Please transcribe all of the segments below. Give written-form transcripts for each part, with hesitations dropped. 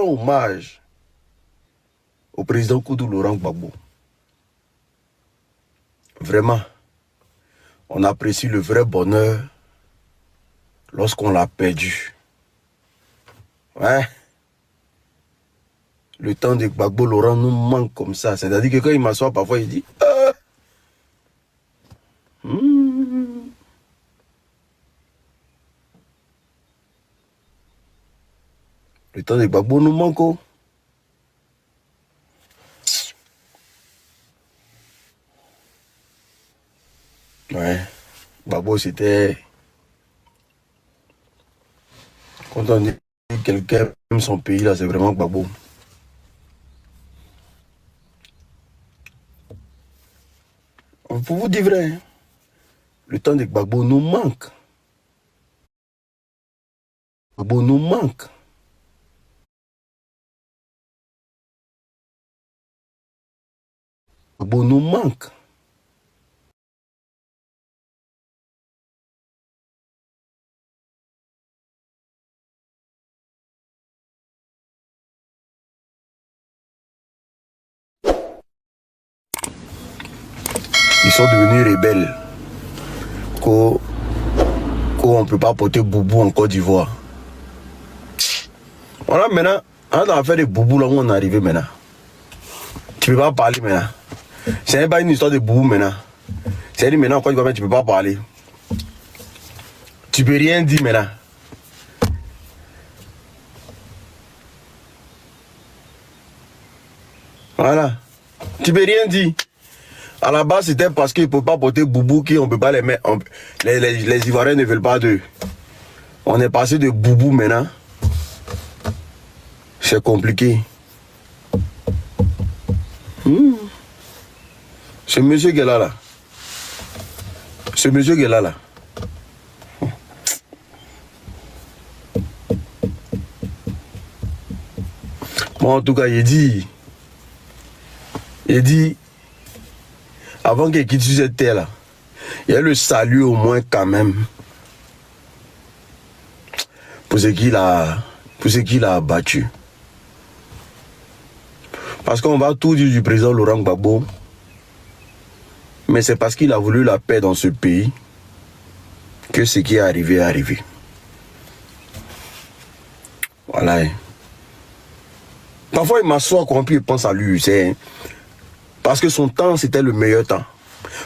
rend hommage au président Koudou Laurent Gbagbo. Vraiment, on apprécie le vrai bonheur lorsqu'on l'a perdu. Ouais. Le temps de Gbagbo Laurent nous manque comme ça. C'est-à-dire que quand il m'assoit, parfois il dit Le temps de Gbagbo nous manque. Oh. Ouais. Gbagbo, c'était... Quand on dit que quelqu'un aime son pays, là, c'est vraiment Gbagbo. Pour vous dire vrai, hein, le temps de Gbagbo nous manque. Gbagbo nous manque. Gbagbo nous manque. Ils sont devenus rebelles. Qu'on ne peut pas porter boubou en Côte d'Ivoire. Voilà, maintenant, on a fait des boubous là où on est arrivé maintenant. Tu ne peux pas parler maintenant. Ce n'est pas une histoire de boubou maintenant. C'est-à-dire maintenant, en Côte d'Ivoire, tu ne peux pas parler. Tu ne peux rien dire maintenant. Voilà. Tu ne peux rien dire. À la base, c'était parce qu'ils ne peuvent pas porter boubou qu'on ne peut pas les mettre. Les Ivoiriens ne veulent pas d'eux. On est passé de boubou maintenant. C'est compliqué. Ce monsieur qui est là, là. Ce monsieur qui est là, là. Bon, en tout cas, il dit, avant qu'il quitte sur cette terre-là, il y a le salut au moins quand même. Pour ce qu'il a abattu. Parce qu'on va tout dire du président Laurent Gbagbo, mais c'est parce qu'il a voulu la paix dans ce pays que ce qui est arrivé est arrivé. Voilà. Parfois il m'assoit corrompu et pense à lui, c'est parce que son temps c'était le meilleur temps.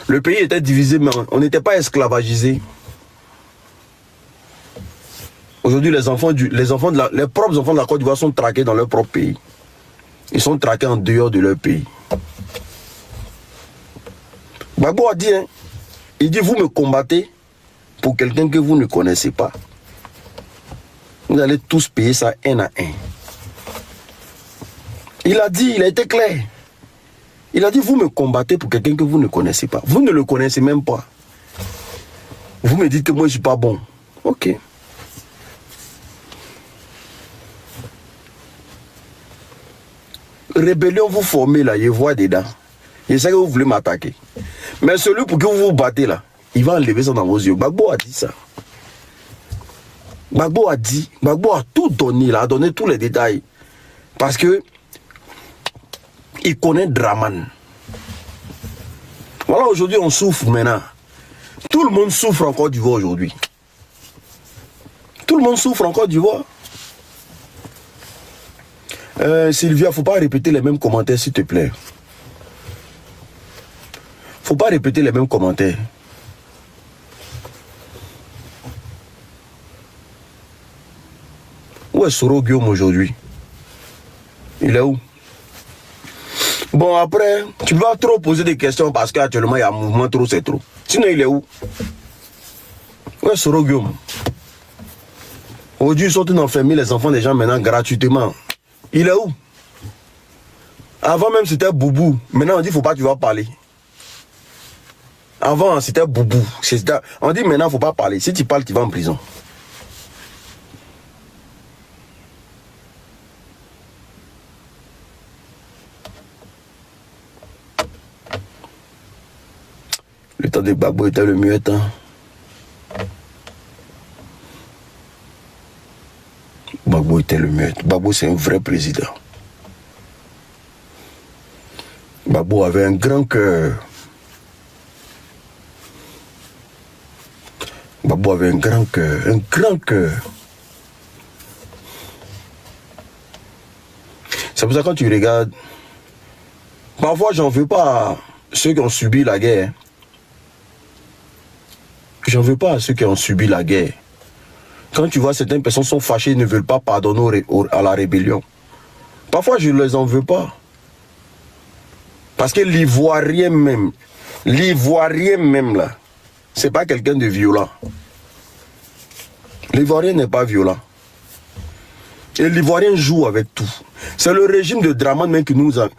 Le pays était divisé, mais on n'était pas esclavagisé. Aujourd'hui, les propres enfants de la Côte d'Ivoire sont traqués dans leur propre pays. Ils sont traqués en dehors de leur pays. Gbagbo a dit, hein, il dit, vous me combattez pour quelqu'un que vous ne connaissez pas. Vous allez tous payer ça un à un. Il a dit, il a été clair. Il a dit, vous me combattez pour quelqu'un que vous ne connaissez pas. Vous ne le connaissez même pas. Vous me dites que moi je ne suis pas bon. Ok. Rébellion, vous formez là, je vois dedans. Je sais que vous voulez m'attaquer. Mais celui pour qui vous vous battez là, il va enlever ça dans vos yeux. Gbagbo a dit ça. Gbagbo a dit, Gbagbo a tout donné là, a donné tous les détails. Parce que il connaît Draman. Voilà, aujourd'hui on souffre maintenant. Tout le monde souffre en Côte d'Ivoire aujourd'hui. Tout le monde souffre en Côte d'Ivoire. Sylvia, faut pas répéter les mêmes commentaires s'il te plaît. Faut pas répéter les mêmes commentaires. Où est Soro Guillaume aujourd'hui? Il est où? Bon après, tu vas trop poser des questions parce qu'actuellement il y a un mouvement trop, c'est trop. Sinon il est où? Où est Soro Guillaume? Aujourd'hui ils sont enfermés les enfants des gens maintenant gratuitement. Il est où? Avant même c'était Boubou. Maintenant on dit faut pas tu vas parler. Avant c'était Boubou. On dit maintenant faut pas parler. Si tu parles tu vas en prison. Le temps de Gbagbo était le mieux temps. Gbagbo était c'est le maître. Gbagbo, c'est un vrai président. Gbagbo avait un grand cœur. Gbagbo avait un grand cœur, un grand cœur. C'est pour ça que quand tu regardes, parfois j'en veux pas à ceux qui ont subi la guerre. J'en veux pas à ceux qui ont subi la guerre. Quand tu vois certaines personnes sont fâchées, ne veulent pas pardonner à la rébellion. Parfois je ne les en veux pas. Parce que l'Ivoirien même là, c'est pas quelqu'un de violent. L'Ivoirien n'est pas violent. Et l'Ivoirien joue avec tout. C'est le régime de Dramane même qui nous a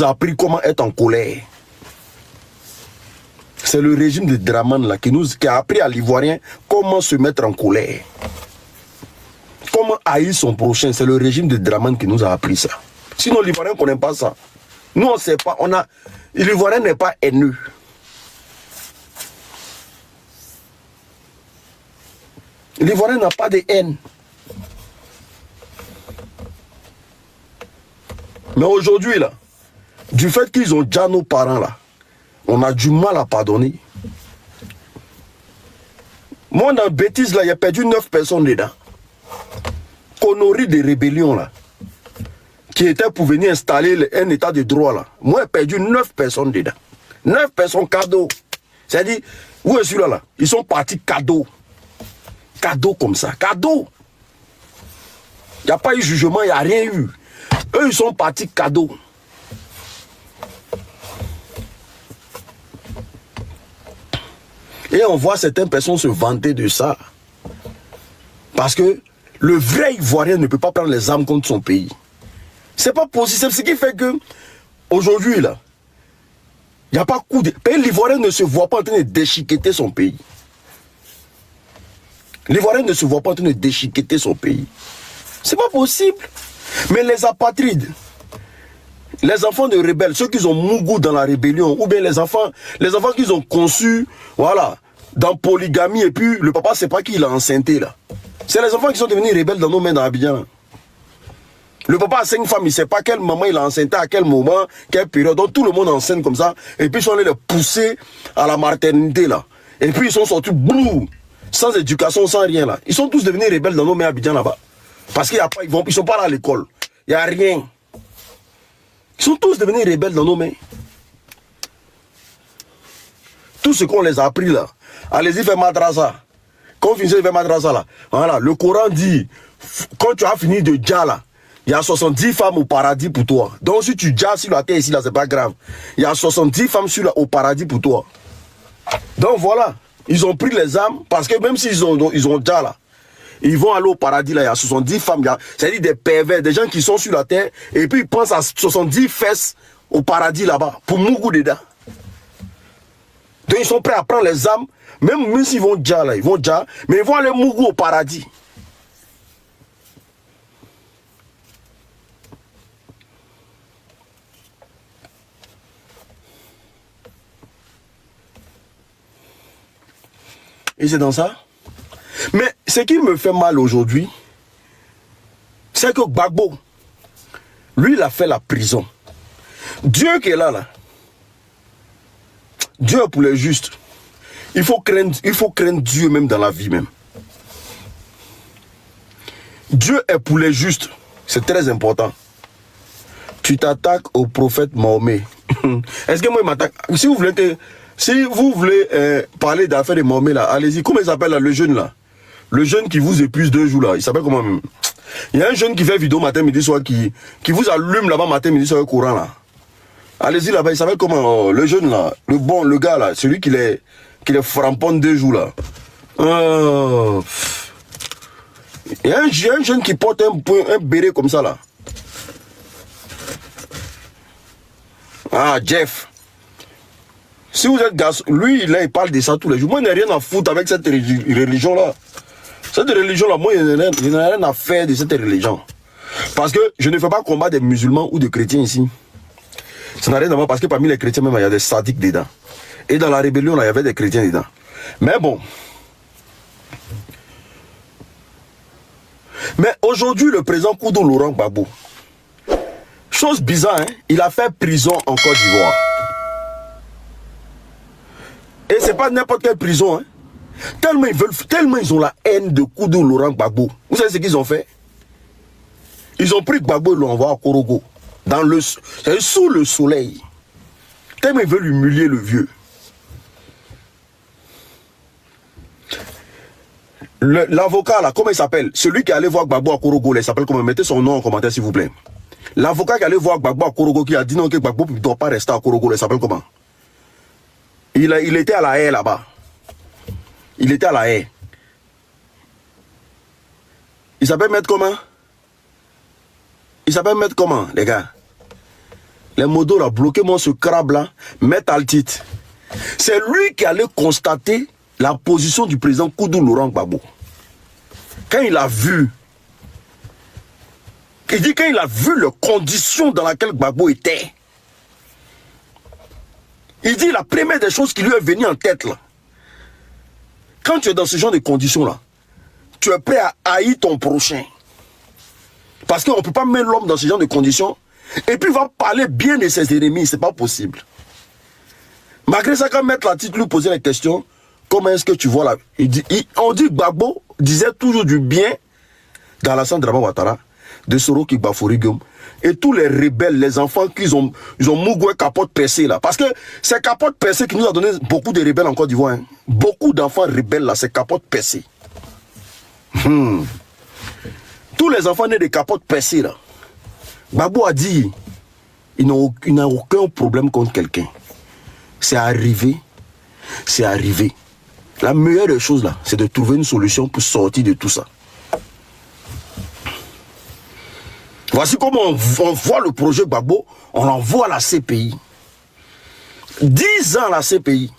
appris comment être en colère. C'est le régime de Dramane là qui a appris à l'Ivoirien comment se mettre en colère. Comment haïr son prochain. C'est le régime de Dramane qui nous a appris ça. Sinon l'Ivoirien ne connaît pas ça. Nous on ne sait pas. L'Ivoirien n'est pas haineux. L'Ivoirien n'a pas de haine. Mais aujourd'hui là, du fait qu'ils ont déjà nos parents là, on a du mal à pardonner. Moi dans bêtise là, il a perdu 9 personnes dedans. Conneries de rébellion là, qui étaient pour venir installer un état de droit là. Moi j'ai perdu 9 personnes dedans. 9 personnes cadeaux. C'est-à-dire, où est celui-là là? Ils sont partis cadeaux. Cadeaux comme ça, cadeaux. Il n'y a pas eu jugement, il n'y a rien eu. Eux, ils sont partis cadeaux. Et on voit certaines personnes se vanter de ça. Parce que le vrai Ivoirien ne peut pas prendre les armes contre son pays. C'est pas possible. C'est ce qui fait que, aujourd'hui, là, il n'y a pas coup de... L'Ivoirien ne se voit pas en train de déchiqueter son pays. L'Ivoirien ne se voit pas en train de déchiqueter son pays. C'est pas possible. Mais les apatrides, les enfants de rebelles, ceux qui ont mougou dans la rébellion, ou bien les enfants qu'ils ont conçus, voilà, dans polygamie, et puis le papa ne sait pas qui l'a enceinté là. C'est les enfants qui sont devenus rebelles dans nos mains dans Abidjan. Le papa a 5 femmes, il ne sait pas quelle maman il a enceinté, à quel moment, quelle période. Donc tout le monde enceinte comme ça, et puis ils sont allés les pousser à la maternité là. Et puis ils sont sortis, blou, sans éducation, sans rien là. Ils sont tous devenus rebelles dans nos mains à Abidjan là-bas. Parce qu'ils ne sont pas là à l'école. Il n'y a rien. Ils sont tous devenus rebelles dans nos mains. Tout ce qu'on les a appris là. Allez-y faire madrasa. Quand vous finissez de faire madrasa là. Voilà, le Coran dit, quand tu as fini de dja là, il y a 70 femmes au paradis pour toi. Donc si tu dja sur la terre ici là, c'est pas grave. Il y a 70 femmes au paradis pour toi. Donc voilà. Ils ont pris les armes parce que même s'ils ont dja là, ils vont aller au paradis là, il y a 70 femmes, c'est-à-dire des pervers, des gens qui sont sur la terre, et puis ils pensent à 70 fesses au paradis là-bas, pour Mougou dedans. Donc ils sont prêts à prendre les armes, même s'ils vont déjà là, mais ils vont aller Mougou au paradis. Et c'est dans ça. Mais ce qui me fait mal aujourd'hui, c'est que Gbagbo, lui, il a fait la prison. Dieu qui est là, Dieu est pour les justes. Il faut craindre Dieu même dans la vie même. Dieu est pour les justes. C'est très important. Tu t'attaques au prophète Mahomet. Est-ce que moi, il m'attaque? Si vous voulez parler d'affaires de Mahomet, là, allez-y. Comment il s'appelle là, le jeune là? Le jeune qui vous épuise 2 jours là, il s'appelle comment même? Il y a un jeune qui fait vidéo matin, midi, soir, qui vous allume là-bas matin, midi, soir, courant là. Allez-y là-bas, il s'appelle comment? Le jeune là, le gars là, celui qui les framponne 2 jours là. Il y a un jeune qui porte un béret comme ça là. Ah, Jeff. Si vous êtes gars, lui là, il parle de ça tous les jours. Moi, il n'ai rien à foutre avec cette religion là. Cette religion-là, moi, je n'ai rien à faire de cette religion. Parce que je ne fais pas combat des musulmans ou des chrétiens ici. Ça n'a rien à voir parce que parmi les chrétiens, même, il y a des sadiques dedans. Et dans la rébellion, là, il y avait des chrétiens dedans. Mais bon. Mais aujourd'hui, le président Koudou Laurent Gbagbo, chose bizarre, hein, il a fait prison en Côte d'Ivoire. Et c'est pas n'importe quelle prison, hein. Tellement ils ont la haine de Koudou Laurent Gbagbo. Vous savez ce qu'ils ont fait? Ils ont pris Gbagbo et l'ont envoyé à Korogo. Sous le soleil. Tellement ils veulent humilier le vieux. L'avocat là, comment il s'appelle? Celui qui allait voir Gbagbo à Korogo, il s'appelle comment? Mettez son nom en commentaire s'il vous plaît. L'avocat qui allait voir Gbagbo à Korogo, qui a dit non que Gbagbo ne doit pas rester à Korogo, il s'appelle comment? Il était à la haie là-bas. Il était à la haie. Il s'appelle mettre comment? Il s'appelle mettre comment, les gars? Les modos là, bloquez-moi ce crabe là, mettre Altit. C'est lui qui allait constater la position du président Koudou Laurent Gbagbo. Quand il a vu, il dit quand il a vu les conditions dans lesquelles Gbagbo était, il dit la première des choses qui lui est venue en tête là, quand tu es dans ce genre de conditions là, tu es prêt à haïr ton prochain. Parce qu'on ne peut pas mettre l'homme dans ce genre de conditions et puis il va parler bien de ses ennemis, c'est pas possible. Malgré ça, quand Maître Latit lui posait la question, comment est-ce que tu vois là? On dit que Gbagbo disait toujours du bien d'Alassane Dramane Ouattara, de Soroki Baforigum, et tous les rebelles, les enfants qu'ils ont Mougoué capote percée là. Parce que c'est capote percée qui nous a donné beaucoup de rebelles en Côte d'Ivoire. Hein. Beaucoup d'enfants rebelles là, c'est capote percée. Tous les enfants nés de capote percée là. Gbagbo a dit, il n'a aucun problème contre quelqu'un. C'est arrivé. C'est arrivé. La meilleure des choses là, c'est de trouver une solution pour sortir de tout ça. Voici comment on voit le projet Gbagbo, on l'envoie à la CPI. 10 ans à la CPI.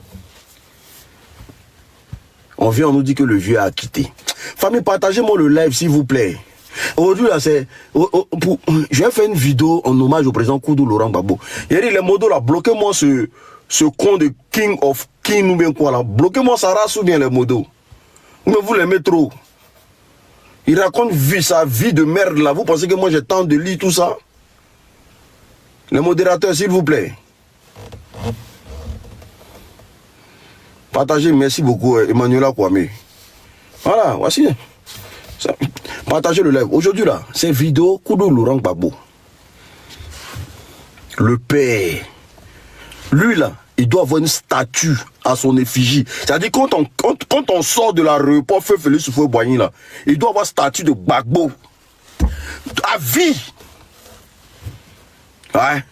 On vient, on nous dit que le vieux a quitté. Famille, partagez-moi le live s'il vous plaît. Aujourd'hui, là, c'est... je vais faire une vidéo en hommage au président Koudou Laurent Gbagbo. Il y a dit, les modos là, bloquez-moi ce con de King of King ou bien quoi là. Bloquez-moi sa race ou bien les modos. Mais vous l'aimez trop. Il raconte sa vie de merde là. Vous pensez que moi j'ai tant de lire tout ça? Les modérateurs, s'il vous plaît. Partagez, merci beaucoup Emmanuela Kwame. Voilà, voici. Ça. Partagez le live. Aujourd'hui là, c'est vidéo Koudou Laurent Gbagbo. Le père. Lui là, il doit avoir une statue à son effigie. C'est-à-dire quand on sort de l'aéroport Feu Félix Houphouët-Boigny là, il doit avoir statue de Gbagbo. À vie. Ouais.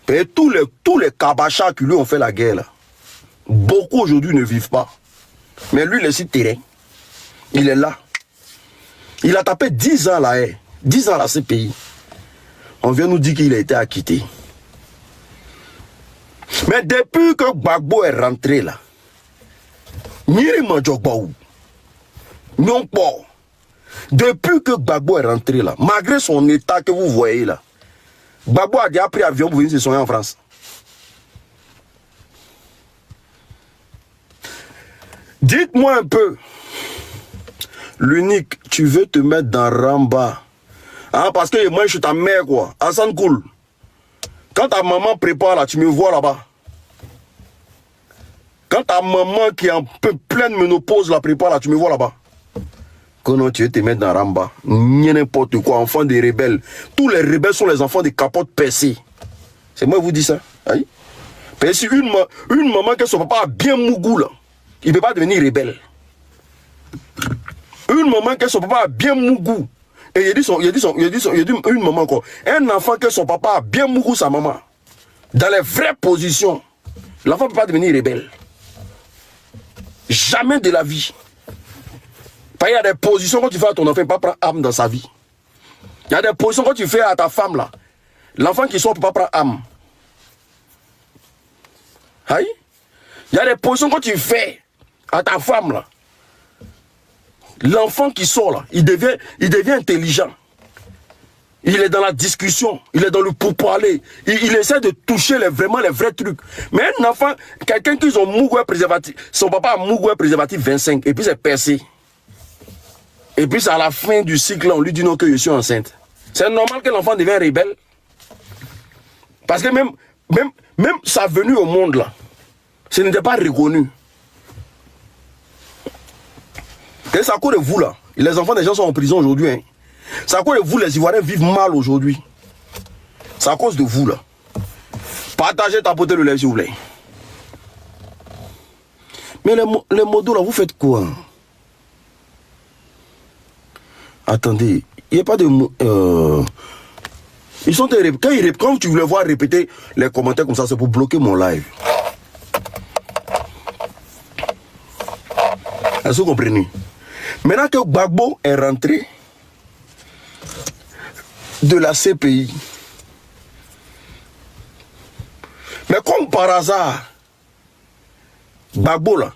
Et tous les cabachas qui lui ont fait la guerre là, beaucoup aujourd'hui ne vivent pas. Mais lui, il est sur terrain. Il est là. Il a tapé 10 ans là, 10 ans à la CPI. On vient nous dire qu'il a été acquitté. Mais depuis que Gbagbo est rentré là, depuis que Gbagbo est rentré là, malgré son état que vous voyez là, Gbagbo a déjà pris avion pour venir se soigner en France. Dites-moi un peu, l'unique, tu veux te mettre dans Ramba, hein, parce que moi je suis ta mère quoi, Hassan Koul. Quand ta maman prépare là, tu me vois là-bas. Quand ta maman qui est en pleine ménopause la prépare là, tu me vois là-bas. Quand tu veux te mettre dans Ramba, n'importe quoi, enfant des rebelles. Tous les rebelles sont les enfants des capotes percées. C'est moi qui vous dis ça. Aïe. Parce qu'une maman que son papa a bien mougou là, il ne peut pas devenir rebelle. Une maman que son papa a bien mougou. Et il dit une maman encore. Un enfant que son papa a bien mougou sa maman. Dans les vraies positions. L'enfant ne peut pas devenir rebelle. Jamais de la vie. Parce qu'il y a des positions quand tu fais à ton enfant, il ne peut pas prendre âme dans sa vie. Il y a des positions quand tu fais à ta femme là. L'enfant qui sort ne peut pas prendre âme. Aïe. Il y a des positions quand tu fais à ta femme là. L'enfant qui sort là, il devient intelligent. Il est dans la discussion, il est dans le pourparler. Il essaie de toucher vraiment les vrais trucs. Mais un enfant, quelqu'un qui ont mougoué préservatif, son papa a mougoué préservatif 25 et puis c'est percé. Et puis c'est à la fin du cycle, on lui dit non que je suis enceinte. C'est normal que l'enfant devienne rebelle. Parce que même sa venue au monde là, ce n'était pas reconnu. Et c'est à cause de vous là. Les enfants des gens sont en prison aujourd'hui. Hein. C'est à cause de vous, les Ivoiriens vivent mal aujourd'hui. C'est à cause de vous là. Partagez, tapotez le lait s'il vous plaît. Mais les modos là, vous faites quoi? Attendez, il n'y a pas de... ils sont quand tu voulais voir répéter les commentaires comme ça, c'est pour bloquer mon live. Est-ce que vous comprenez? Maintenant que Gbagbo est rentré de la CPI, mais comme par hasard, Gbagbo là,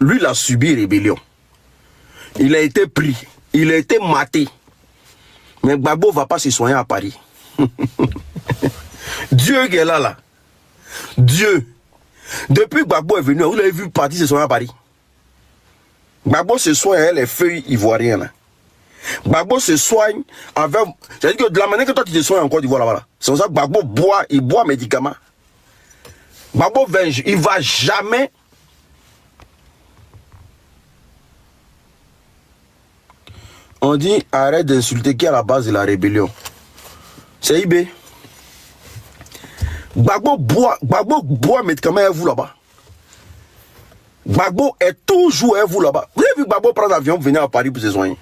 lui il a subi rébellion. Il a été pris, il a été maté. Mais Gbagbo ne va pas se soigner à Paris. Dieu qui est là. Dieu. Depuis que Gbagbo est venu, vous l'avez vu partir se soigner à Paris. Gbagbo se soigne avec les feuilles ivoiriennes. Gbagbo se soigne avec... C'est-à-dire que de la manière que toi tu te soignes en Côte d'Ivoire là-bas. C'est comme ça que Gbagbo boit, il boit médicaments. Gbagbo il va jamais... On dit arrête d'insulter qui est à la base de la rébellion. C'est IB. Gbagbo boit médicaments avec vous là-bas. Gbagbo est toujours avec vous là-bas. Vous avez vu Gbagbo prendre l'avion pour venir à Paris pour se soigner.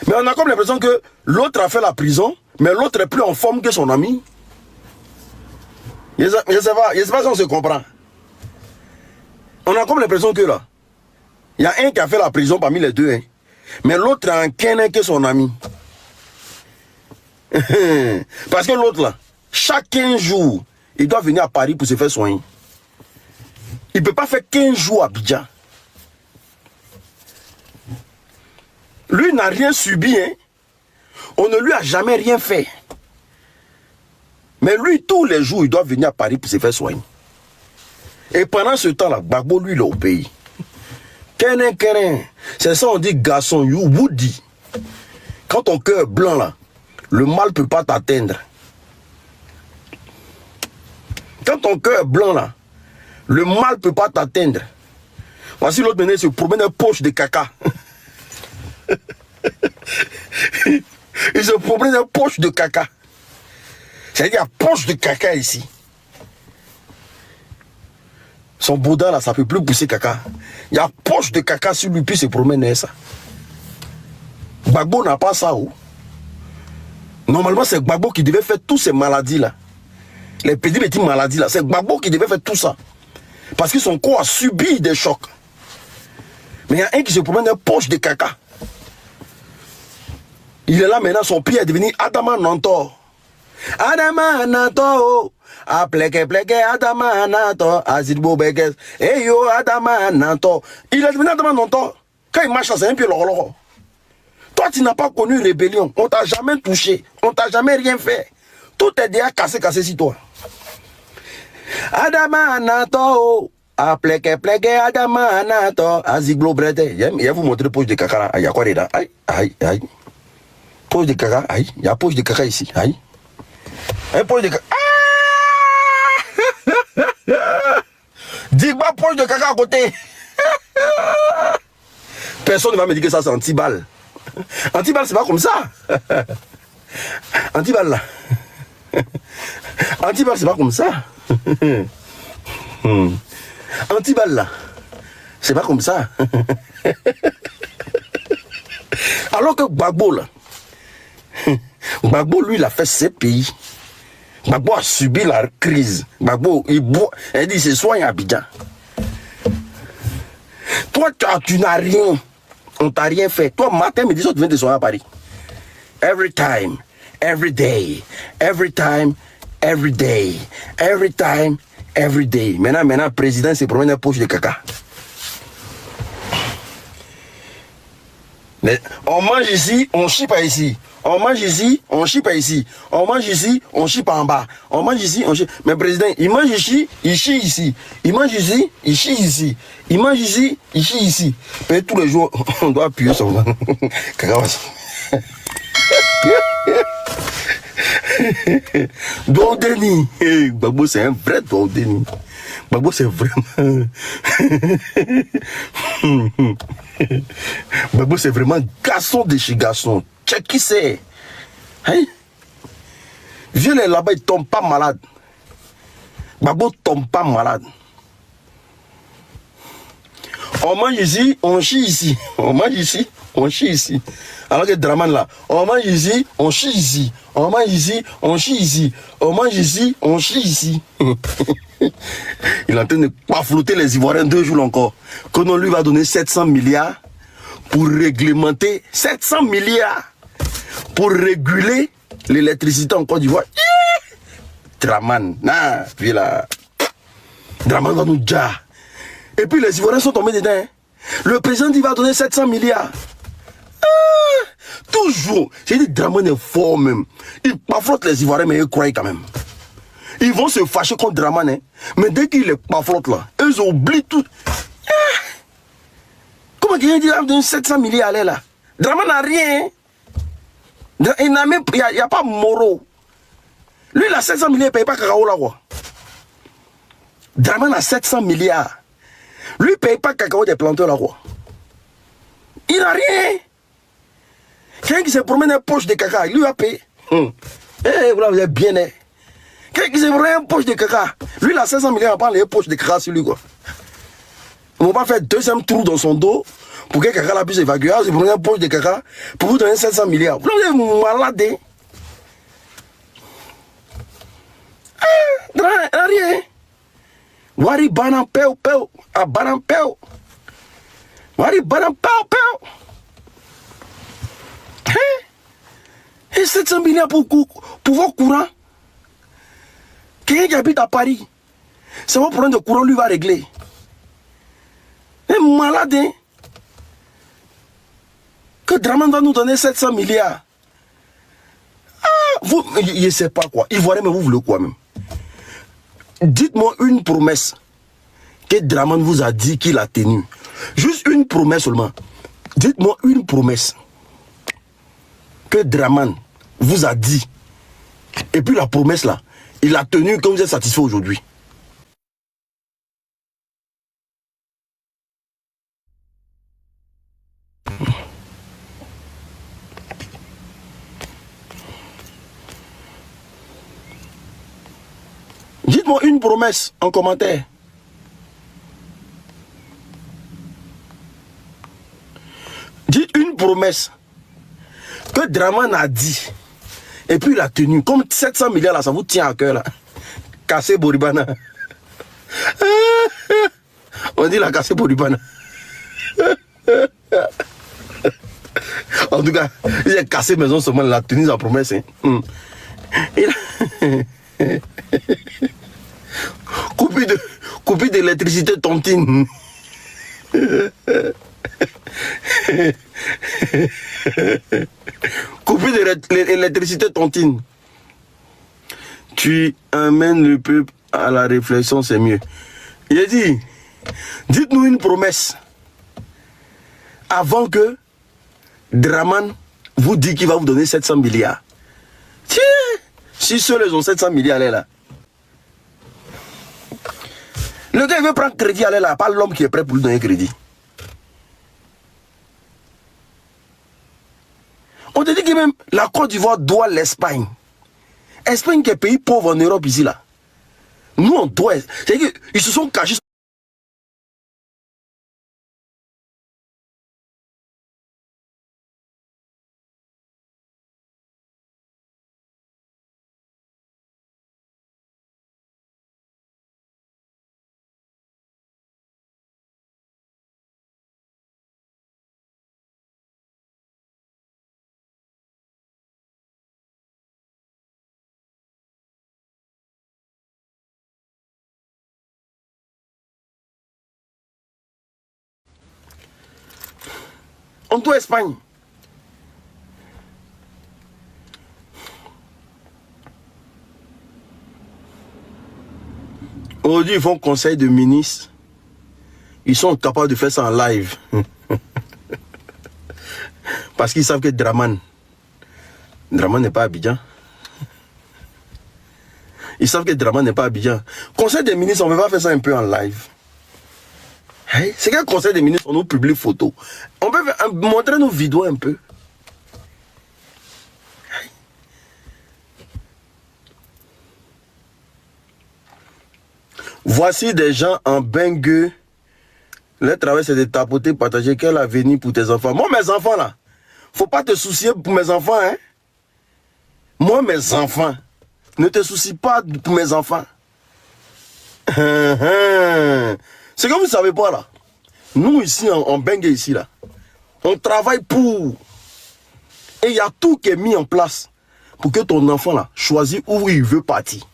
Mais on a comme l'impression que l'autre a fait la prison, mais l'autre est plus en forme que son ami. Je ne sais pas si on se comprend. On a comme l'impression que là, il y a un qui a fait la prison parmi les deux. Hein. Mais l'autre est en kenné que son ami. Parce que l'autre là, chaque 15 jours, il doit venir à Paris pour se faire soigner. Il ne peut pas faire 15 jours à Abidjan. Lui n'a rien subi. Hein. On ne lui a jamais rien fait. Mais lui, tous les jours, il doit venir à Paris pour se faire soigner. Et pendant ce temps-là, Gbagbo, lui, il est au pays. C'est ça on dit garçon, you woody. Quand ton cœur est blanc là, le mal ne peut pas t'atteindre. Quand ton cœur est blanc là, le mal ne peut pas t'atteindre. Voici l'autre maintenant, il se promène une poche de caca. Il se promène une poche de caca. C'est-à-dire qu'il y a poche de caca ici. Son boudin là, ça ne peut plus pousser caca. Il y a poche de caca sur lui, puis il se promène ça. Gbagbo n'a pas ça. Oh. Normalement, c'est Gbagbo qui devait faire toutes ces maladies là. Les petites maladies là. C'est Gbagbo qui devait faire tout ça. Parce que son corps a subi des chocs. Mais il y a un qui se promène dans une poche de caca. Il est là maintenant, son pied est devenu Adama Nantor. Adama Nantor. A pleke Adama Nantor. Azidbo Bekes. Eh yo, Adama Nantor. Il est devenu Adama Nantor. Quand il marche, c'est un pied loro. Toi, tu n'as pas connu rébellion. On t'a jamais touché. On t'a jamais rien fait. Tout est déjà cassé sur toi. Adama Nantor. A pleke Adama Nantor. Azidbo Brete. Il va vous montrer poche de caca. Il y a quoi dedans? Aïe, aïe, aïe. Poche de caca, aïe. Il y a poche de caca ici, aïe. Un poche de caca. Dis-moi poche de caca à côté. Personne ne va me dire que ça c'est anti-balle. Anti-balle, c'est pas comme ça. Anti-balle là. Anti-balle, c'est pas comme ça. Anti-balle là. C'est pas comme ça. Alors que Gbagbo là. Gbagbo, lui, il a fait ses pays. Gbagbo a subi la crise. Gbagbo, il boit. Il dit, c'est soigne à Abidjan. Toi, tu n'as rien. On t'a rien fait. Toi, matin, midi, tu viens de soigner à Paris. Every time, every day, every time, every day, every time, every day. Maintenant, président se promène une poche de caca. Mais on mange ici, on chie pas ici. On mange ici, on chie pas ici. On mange ici, on chie pas en bas. On mange ici, on chie. Mais président, il mange ici, il chie ici. Il mange ici, il chie ici. Il mange ici, il chie ici. Et tous les jours, on doit appuyer son ventre. Dordeni. Gbagbo, c'est un vrai Dordeni. Gbagbo, c'est vraiment. Gbagbo, c'est vraiment garçon de chez garçon. Check qui c'est. Hein? Viens là-bas, il tombe pas malade. Gbagbo tombe pas malade. On mange ici, on chie ici. On mange ici, on chie ici. Alors que Draman là, on mange ici, on chie ici. On mange ici, on chie ici. On mange ici, on chie ici. Il est en train de pas flotter les Ivoiriens 2 jours encore. Que l'on lui va donner 700 milliards pour réglementer 700 milliards pour réguler l'électricité en Côte d'Ivoire. Draman, nah, puis là, Draman va nous dire. Et puis les Ivoiriens sont tombés dedans. Hein. Le président il va donner 700 milliards. Toujours. J'ai dit Draman est fort même. Il paflotte les Ivoiriens, mais ils croient quand même. Ils vont se fâcher contre Draman. Hein. Mais dès qu'il est paflotte là, ils oublient tout. Comment quelqu'un dit qu'il va donner 700 milliards là? Draman n'a rien. Il n'y a pas Moro. Lui, il a 700 milliards, il ne paye pas cacao là. Quoi. Draman a 700 milliards. Lui, il ne paye pas cacao des planteurs là. Quoi. Il n'a rien. Quelqu'un qui se promène une poche de caca, lui va payer. Eh, vous êtes bien. Hein. Quelqu'un qui se promène une poche de caca, lui, il a 500 milliards, il va prendre les poches de caca sur lui. Quoi. Ils ne vont pas faire deuxième trou dans son dos pour que caca la puisse évacuer. Il se promène une poche de caca pour vous donner 500 milliards. Vous êtes malade. Hein. Ah, rien. Wari banan peu peu, a banan peu. Wari banan peu peu. Et 700 milliards pour vos courants. Quelqu'un qui habite à Paris, c'est mon problème de courant, lui va régler. Mais malade, hein? Que Draman va nous donner 700 milliards. Ah, vous, je ne sais pas quoi. Ivoirien, mais vous voulez quoi même? Dites-moi une promesse que Draman vous a dit qu'il a tenue. Juste une promesse seulement. Dites-moi une promesse que Draman vous a dit. Et puis la promesse là, il a tenu comme vous êtes satisfait aujourd'hui. Dites-moi une promesse en commentaire. Dites une promesse que Draman a dit. Et puis il a tenu. Comme 700 milliards là, ça vous tient à cœur là. Cassé Boribana. On dit la cassé Boribana. En tout cas, il a cassé maison seulement, il a tenu sa promesse. Hein. Coupé d'électricité tontine. Coupé d'électricité tontine. Tu amènes le peuple à la réflexion, c'est mieux. Il a dit, dites-nous une promesse avant que Draman vous dit qu'il va vous donner 700 milliards. Tiens, si ceux les ont 700 milliards, là. Le gars il veut prendre crédit, allez là, pas l'homme qui est prêt pour lui donner crédit. On te dit que même la Côte d'Ivoire doit l'Espagne. Espagne qui est pays pauvre en Europe ici là. Nous on doit. C'est-à-dire qu'ils se sont cachés. On doit Espagne. Aujourd'hui, ils font conseil de ministres. Ils sont capables de faire ça en live. Parce qu'ils savent que Draman n'est pas à Abidjan. Ils savent que Draman n'est pas à Abidjan. Conseil des ministres, on ne veut pas faire ça un peu en live. Hey, c'est qu'un conseil des ministres, on nous publie photos. On peut montrer nos vidéos un peu. Hey. Voici des gens en bengue. Le travail, c'est de tapoter, partager. Quel avenir pour tes enfants? Moi, mes enfants, là, faut pas te soucier pour mes enfants, hein. Moi, mes enfants, ne te soucie pas pour mes enfants. C'est que vous ne savez pas, là. Nous, ici, en bengue, ici, là, on travaille pour. Et il y a tout qui est mis en place pour que ton enfant, là, choisisse où il veut partir.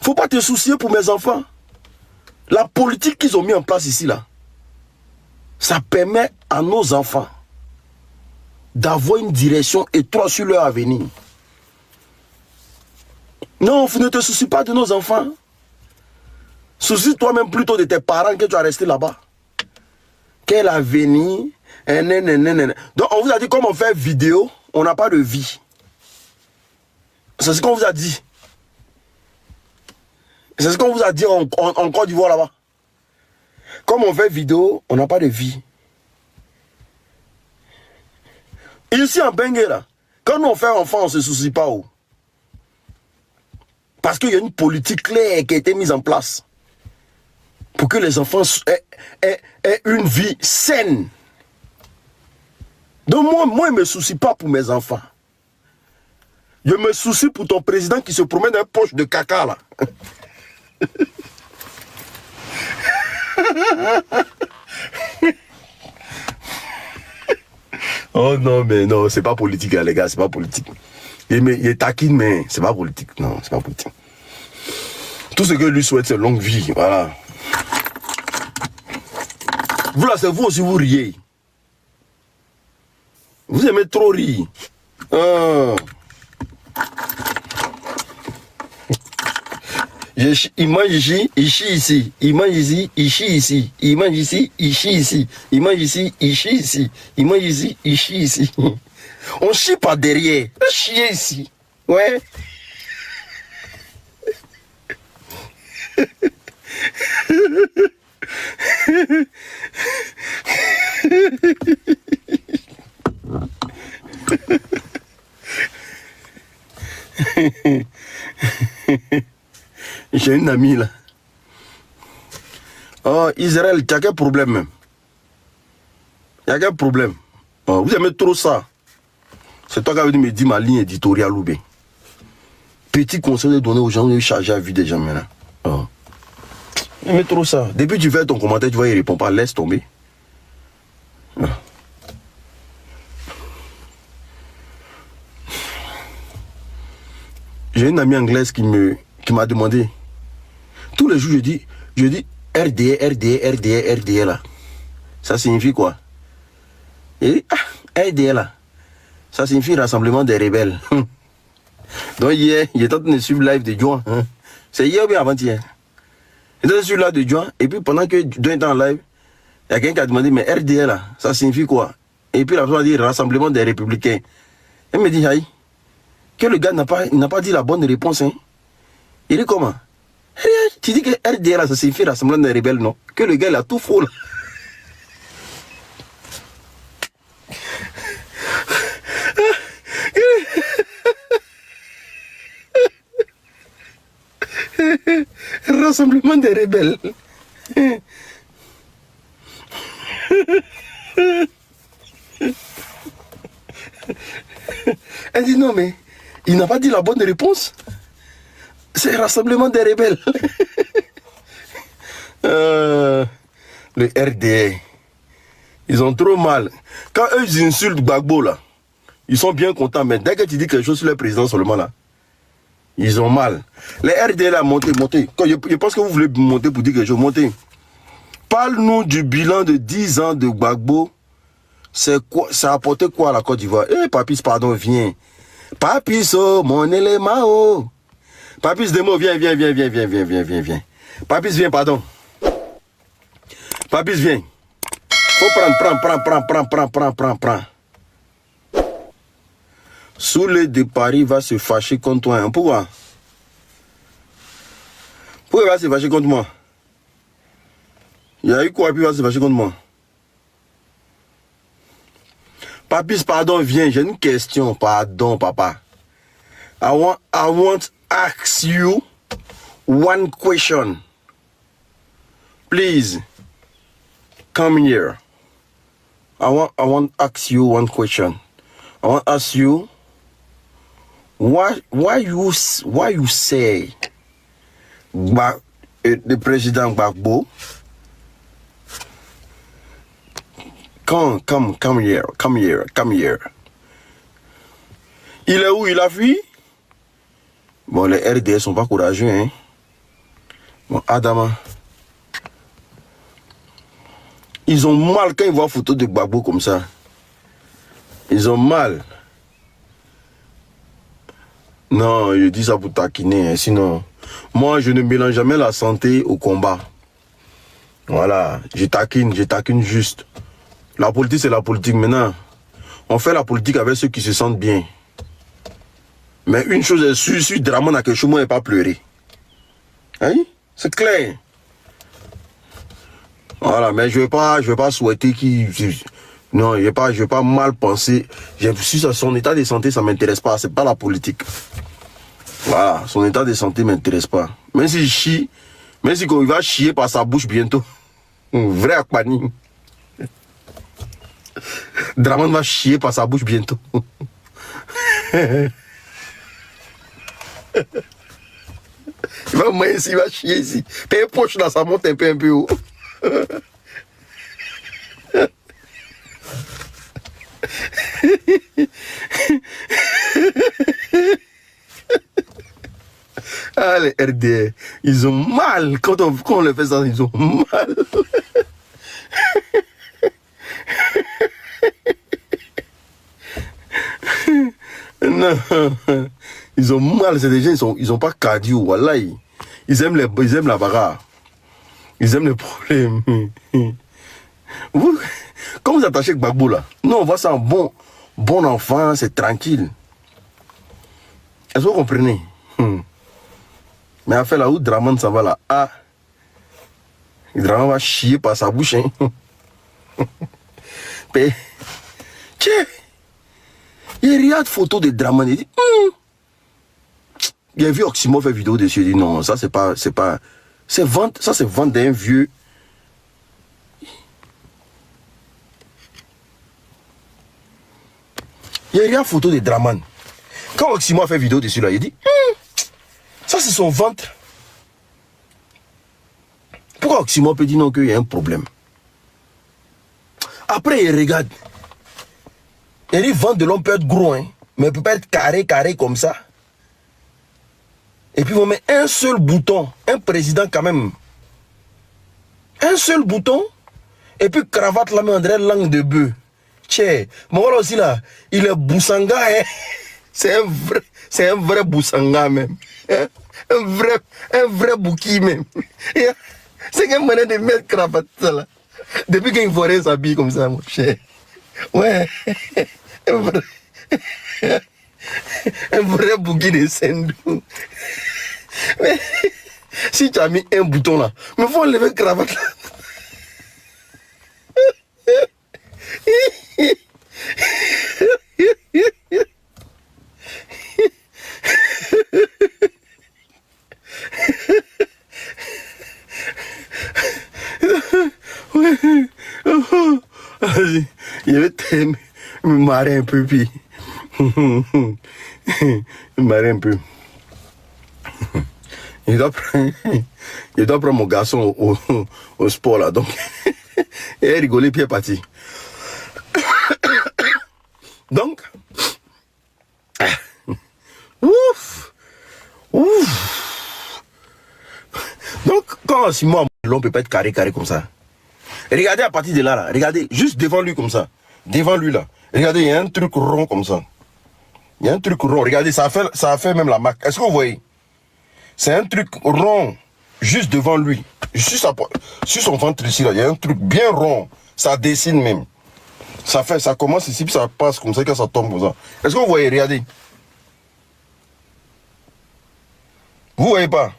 Faut pas te soucier pour mes enfants. La politique qu'ils ont mis en place ici, là, ça permet à nos enfants d'avoir une direction étroite sur leur avenir. Non, ne te soucie pas de nos enfants. Soucie-toi même plutôt de tes parents que tu as resté là-bas. Quel avenir? Donc on vous a dit comme on fait vidéo, on n'a pas de vie. C'est ce qu'on vous a dit. C'est ce qu'on vous a dit en Côte d'Ivoire là-bas. Comme on fait vidéo, on n'a pas de vie. Ici en Bengue là, quand on fait enfant, on ne se soucie pas. Oh. Parce qu'il y a une politique claire qui a été mise en place. Pour que les enfants aient une vie saine. Donc moi, je ne me soucie pas pour mes enfants. Je me soucie pour ton président qui se promène dans une poche de caca là. Oh non, mais non, c'est pas politique, hein, les gars, c'est pas politique. Il est taquine, mais c'est pas politique. Non, c'est pas politique. Tout ce que lui souhaite, c'est longue vie, voilà. Vous là, c'est vous aussi, vous riez. Vous aimez trop rire. Il mange ici, ici. Il mange ici, ici. Il mange ici, ici. Il mange ici, ici. Il mange ici, ici. On chie par derrière. On chie ici. Ouais. J'ai une amie là. Oh, Israël, tu as quel problème même? Il y a quel problème? Oh, vous aimez trop ça. C'est toi qui as me dit ma ligne éditoriale ou bien. Petit conseil de donner aux gens, de charger à vue des gens maintenant. Oh. Vous aimez trop ça. Depuis que tu fais ton commentaire, tu vois, il ne répond pas, laisse tomber. Oh. J'ai une amie anglaise qui m'a demandé. Tous les jours, je dis RDA là. Ça signifie quoi? Et dit, RDA là. Ça signifie Rassemblement des rebelles. Donc hier, il était en train de suivre live de Juan. Hein. C'est hier ou bien avant-hier? Il était sur live de Juan. Et puis pendant que Juan était en live, il y a quelqu'un qui a demandé, mais RDA là, ça signifie quoi? Et puis la personne a dit Rassemblement des républicains. Elle me dit, aïe, que le gars n'a pas dit la bonne réponse. Hein. Il dit comment? Tu dis que RDA là, ça signifie Rassemblement des rebelles, non? Que le gars il a tout faux là. Rassemblement des rebelles. Elle dit non mais il n'a pas dit la bonne réponse. C'est Rassemblement des rebelles. Le RDA. Ils ont trop mal. Quand eux ils insultent Gbagbo là, ils sont bien contents, mais dès que tu dis quelque chose sur le président seulement là, ils ont mal. Les RDA là, montez. Quand je pense que vous voulez monter pour dire quelque chose, montez. Parle-nous du bilan de 10 ans de Gbagbo. C'est quoi? Ça a apporté quoi à la Côte d'Ivoire? Eh, Papis, pardon, viens. Papis, oh, mon élément, oh. Papis Demo, viens. Papis, viens, pardon. Papis, viens. Faut prends. Soulé de Paris va se fâcher contre toi. Hein. Pourquoi? Pourquoi il va se fâcher contre moi? Il y a eu quoi, puis il va se fâcher contre moi? Papis, pardon, viens, j'ai une question. Pardon, papa. I want to ask you one question. Please, come here. I want to ask you one question. I want to ask you why you say the President Gbagbo come here. Il est où? Il a fui? Bon, les RDS sont pas courageux, hein. Bon, Adama. Ils ont mal quand ils voient photo de Gbagbo comme ça. Ils ont mal. Non, je dis ça pour taquiner, hein. Sinon, moi je ne mélange jamais la santé au combat. Voilà, je taquine juste. La politique c'est la politique. Maintenant, on fait la politique avec ceux qui se sentent bien. Mais une chose est sûre, si Dramane a quelque chose, moi, il n'est pas pleurer. Hein? C'est clair. Voilà, mais je ne vais pas souhaiter qu'il... Non, je vais pas mal penser. Si son état de santé, ça ne m'intéresse pas. Ce n'est pas la politique. Voilà, son état de santé ne m'intéresse pas. Même s'il chie, même si il va chier par sa bouche bientôt. Vrai Akpani. Dramane va chier par sa bouche bientôt. Il va manger ici, il va chier ici. Paye poche là, ça monte un peu haut. Ah, les RDR, ils ont mal. Quand on les fait ça, ils ont mal. Non, ils ont mal, c'est des gens, ils ont pas cardio, voilà. Ils aiment la bagarre. Ils aiment les problèmes. Vous, quand vous attachez avec Gbagbo là, nous on voit ça en bon enfant, c'est tranquille. Est-ce que vous comprenez? Mais à faire là où Dramane ça va là, ah, Dramane va chier par sa bouche. Hein. Tiens, il regarde photo de Dramane, il dit, il a vu Oximo faire vidéo dessus, il dit non, ça c'est pas, c'est vente, ça c'est vente d'un vieux. Il regarde photo de Dramane. Quand Oximo a fait vidéo dessus là, il dit, ça c'est son ventre. Pourquoi Oximo peut dire non qu'il y a un problème? Après il regarde. Il dit ventre de l'homme peut être gros, hein, mais il peut pas être carré comme ça. Et puis on met un seul bouton, un président quand même. Un seul bouton, et puis cravate là, mais on dirait langue de bœuf. Tiens, mais voilà aussi là, il est Boussanga, hein. C'est un vrai Boussanga même. Un vrai bouki même. C'est qu'un moyen de mettre cravate là. Depuis qu'il forêt s'habille comme ça, mon cher. Ouais. Un vrai bouki de Sendou. Mais si tu as mis un bouton là, mais faut enlever cravate là. Je vais me marrer un peu, puis me marrer un peu. Je dois prendre mon garçon au sport là, donc il a rigolé puis il est parti. Donc, ouf. Donc, quand Simon l'on peut pas être carré comme ça. Regardez à partir de là, regardez, juste devant lui comme ça. Devant lui là. Regardez, il y a un truc rond comme ça. Il y a un truc rond. Regardez, ça a fait même la marque. Est-ce que vous voyez? C'est un truc rond, juste devant lui. Sur son ventre ici, là, il y a un truc bien rond. Ça dessine même. Ça commence ici, puis ça passe comme ça, quand ça tombe comme ça. Est-ce que vous voyez? Regardez. Vous voyez pas?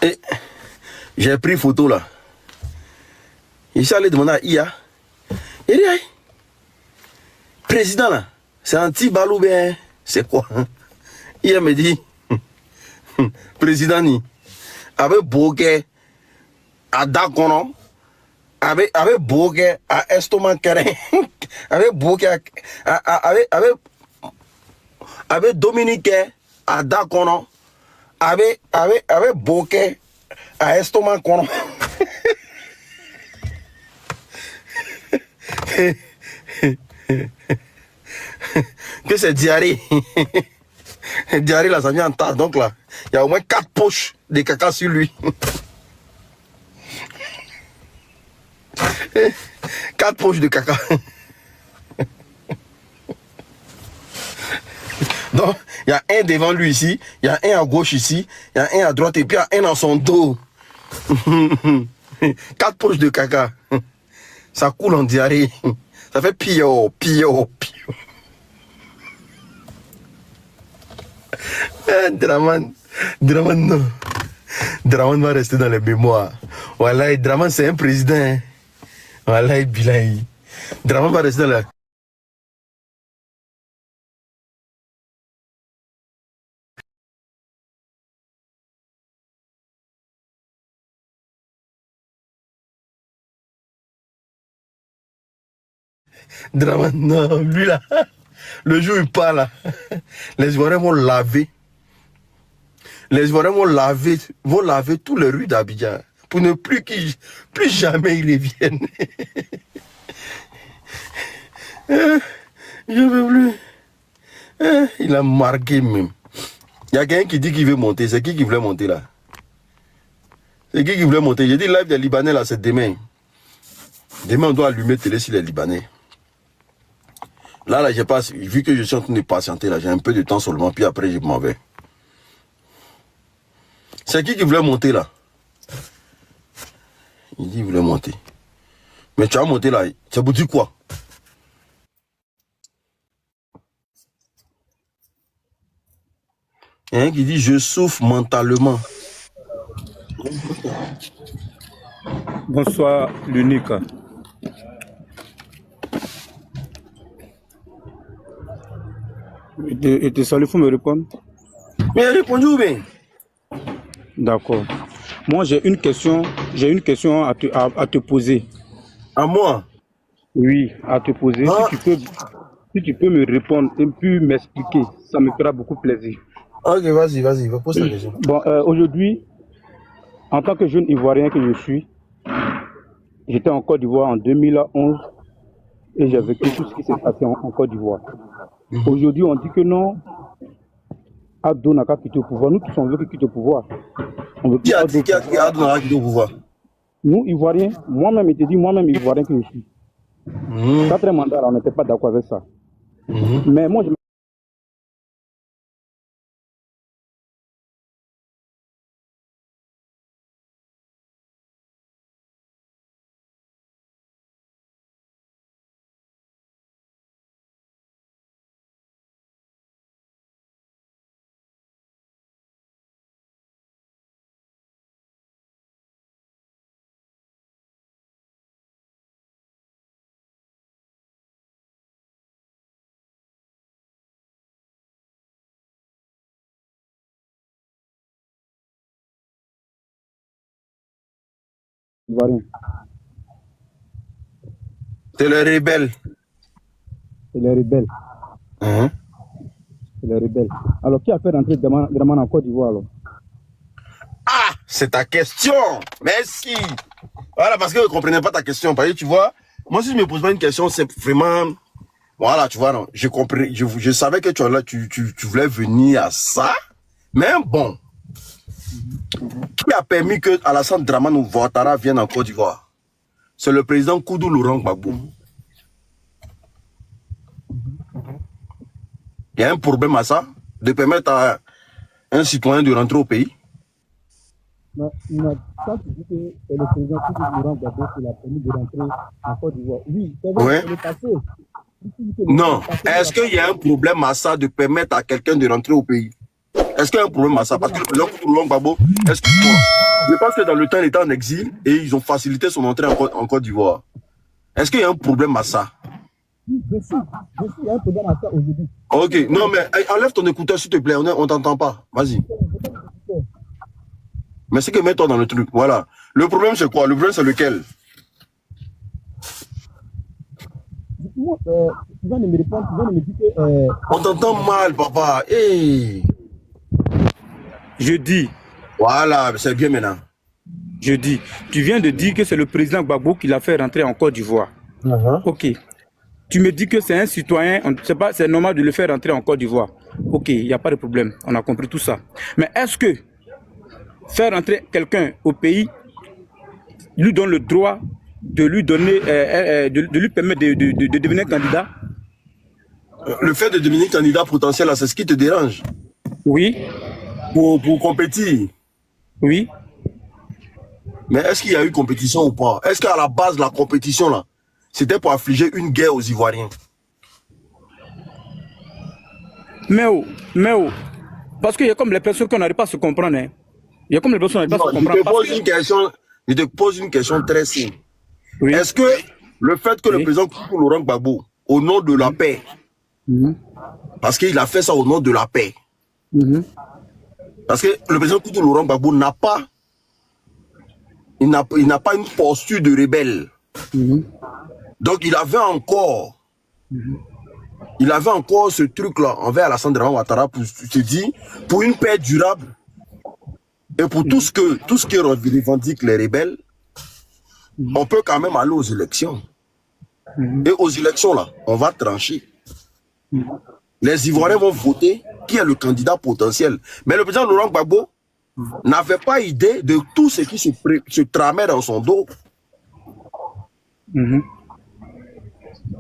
Et j'ai pris photo là. Il s'est allé demander à IA. Il dit, hey, président là, c'est anti-balou bien. C'est quoi? IA me dit, président ni, avec Bogué, à Dakono, avec Bogué, à estomac carré, avec Bogué, avec Dominique, à Dakono, avec Bogué, à estomac kono. Que c'est diarrhée. Diarrhée là, ça vient en tas. Donc là, il y a au moins 4 poches de caca sur lui. 4 poches de caca. Donc, il y a un devant lui ici, il y a un à gauche ici, il y a un à droite et puis il y a un dans son dos. 4 poches de caca. Ça coule en diarrhée. Ça fait pio. Draman non. Draman va rester dans les mémoires. Voilà, Draman c'est un président. Hein. Voilà, Bilaï. Draman va rester dans la... Draman, non, lui là, le jour où il part là, les Ivoiriens vont laver. Les Ivoiriens vont laver tous les rues d'Abidjan pour ne plus jamais ils reviennent. Je veux plus. Il a marqué même. Il y a quelqu'un qui dit qu'il veut monter. C'est qui voulait monter là? C'est qui voulait monter? J'ai dit live des Libanais là, c'est demain. Demain on doit allumer télé sur les Libanais. Là, j'ai pas, vu que je suis en train de patienter, là, j'ai un peu de temps seulement, puis après, je m'en vais. C'est qui voulait monter, là? Il dit qu'il voulait monter. Mais tu as monté, là, ça vous dit quoi? Il y a un qui dit, je souffre mentalement. Bonsoir, l'unique. Et te salut, il faut me répondre. Mais il a répondu ou bien? D'accord. Moi, j'ai une question à te poser. À moi? Oui, à te poser. Ah. Si tu peux me répondre et puis m'expliquer, ça me fera beaucoup plaisir. Ok, vas-y, va poser ta question. Bon, aujourd'hui, en tant que jeune Ivoirien que je suis, j'étais en Côte d'Ivoire en 2011 et j'ai vécu tout ce qui s'est passé en Côte d'Ivoire. Aujourd'hui, on dit que non, Abdo n'a qu'à quitter le pouvoir. Nous tous, on veut qu'il quitte le pouvoir. Qui a dit qu'Abdo n'a qu'à quitter le pouvoir? Nous, Ivoiriens, moi-même, je te dis, moi-même, Ivoirien que je suis. 4 mandats, on n'était pas d'accord avec ça. Mais moi, je Ivoirien. C'est le rebelle. C'est les rebelles. C'est les rebelles. Alors, qui a fait rentrer Draman en Côte d'Ivoire alors? Ah, c'est ta question. Merci. Voilà, parce que je ne comprenais pas ta question. Parce que tu vois, moi, si je ne me pose pas une question, c'est vraiment... Voilà, tu vois, non. Je savais que tu voulais venir à ça. Mais bon. Qui a permis que Alassane Dramane Ouattara vienne en Côte d'Ivoire? C'est le président Koudou Laurent Gbagbo. Il y a un problème à ça, de permettre à un citoyen de rentrer au pays. Non, quand tu dis que le président Laurent Gbagbo l'a permis de rentrer en Côte d'Ivoire, oui, c'est vrai, Ouais. c'est le passé. Non. Est-ce qu'il y a un problème à ça de permettre à quelqu'un de rentrer au pays? Est-ce qu'il y a un problème à ça? Parce que le président Laurent Gbagbo, excuse-moi, je pense que dans le temps, il était en exil et ils ont facilité son entrée en Côte d'Ivoire. Est-ce qu'il y a un problème à ça? Oui, je suis, il y a un problème à ça aujourd'hui. Ok, non mais enlève ton écouteur s'il te plaît, on t'entend pas. Vas-y. Mais c'est que mets-toi dans le truc, voilà. Le problème c'est quoi? Le problème c'est lequel? Moi, tu vas me répondre, tu vas me dire que... On t'entend mal, papa. Hey. Je dis, Voilà, c'est bien maintenant. je dis, tu viens de dire que c'est le président Gbagbo qui l'a fait rentrer en Côte d'Ivoire. Ok. Tu me dis que c'est un citoyen, c'est normal de le faire rentrer en Côte d'Ivoire. Ok, il n'y a pas de problème, on a compris tout ça. Mais est-ce que faire rentrer quelqu'un au pays lui donne le droit de lui donner, de lui permettre de devenir candidat? Le fait de devenir candidat potentiel, c'est ce qui te dérange? Oui. Pour compétir? Oui. Mais est-ce qu'il y a eu compétition ou pas? Est-ce qu'à la base, la compétition, là, c'était pour affliger une guerre aux Ivoiriens? Mais oh, parce qu'il y a comme les personnes qu'on n'arrive pas à se comprendre. Hein. Il y a comme les personnes qui n'arrivent pas à se comprendre. Je te pose une question très simple. Oui. Est-ce que le fait que le président Laurent Gbagbo, au nom de la paix, parce qu'il a fait ça au nom de la paix, parce que le président Laurent Gbagbo n'a pas, il n'a pas une posture de rebelle. Donc il avait encore ce truc-là envers Alassane Dramane Ouattara pour se dire, pour une paix durable et pour tout ce que revendiquent les rebelles, on peut quand même aller aux élections. Et aux élections, là, on va trancher. Les Ivoiriens vont voter qui est le candidat potentiel. Mais le président Laurent Gbagbo n'avait pas idée de tout ce qui se tramait dans son dos.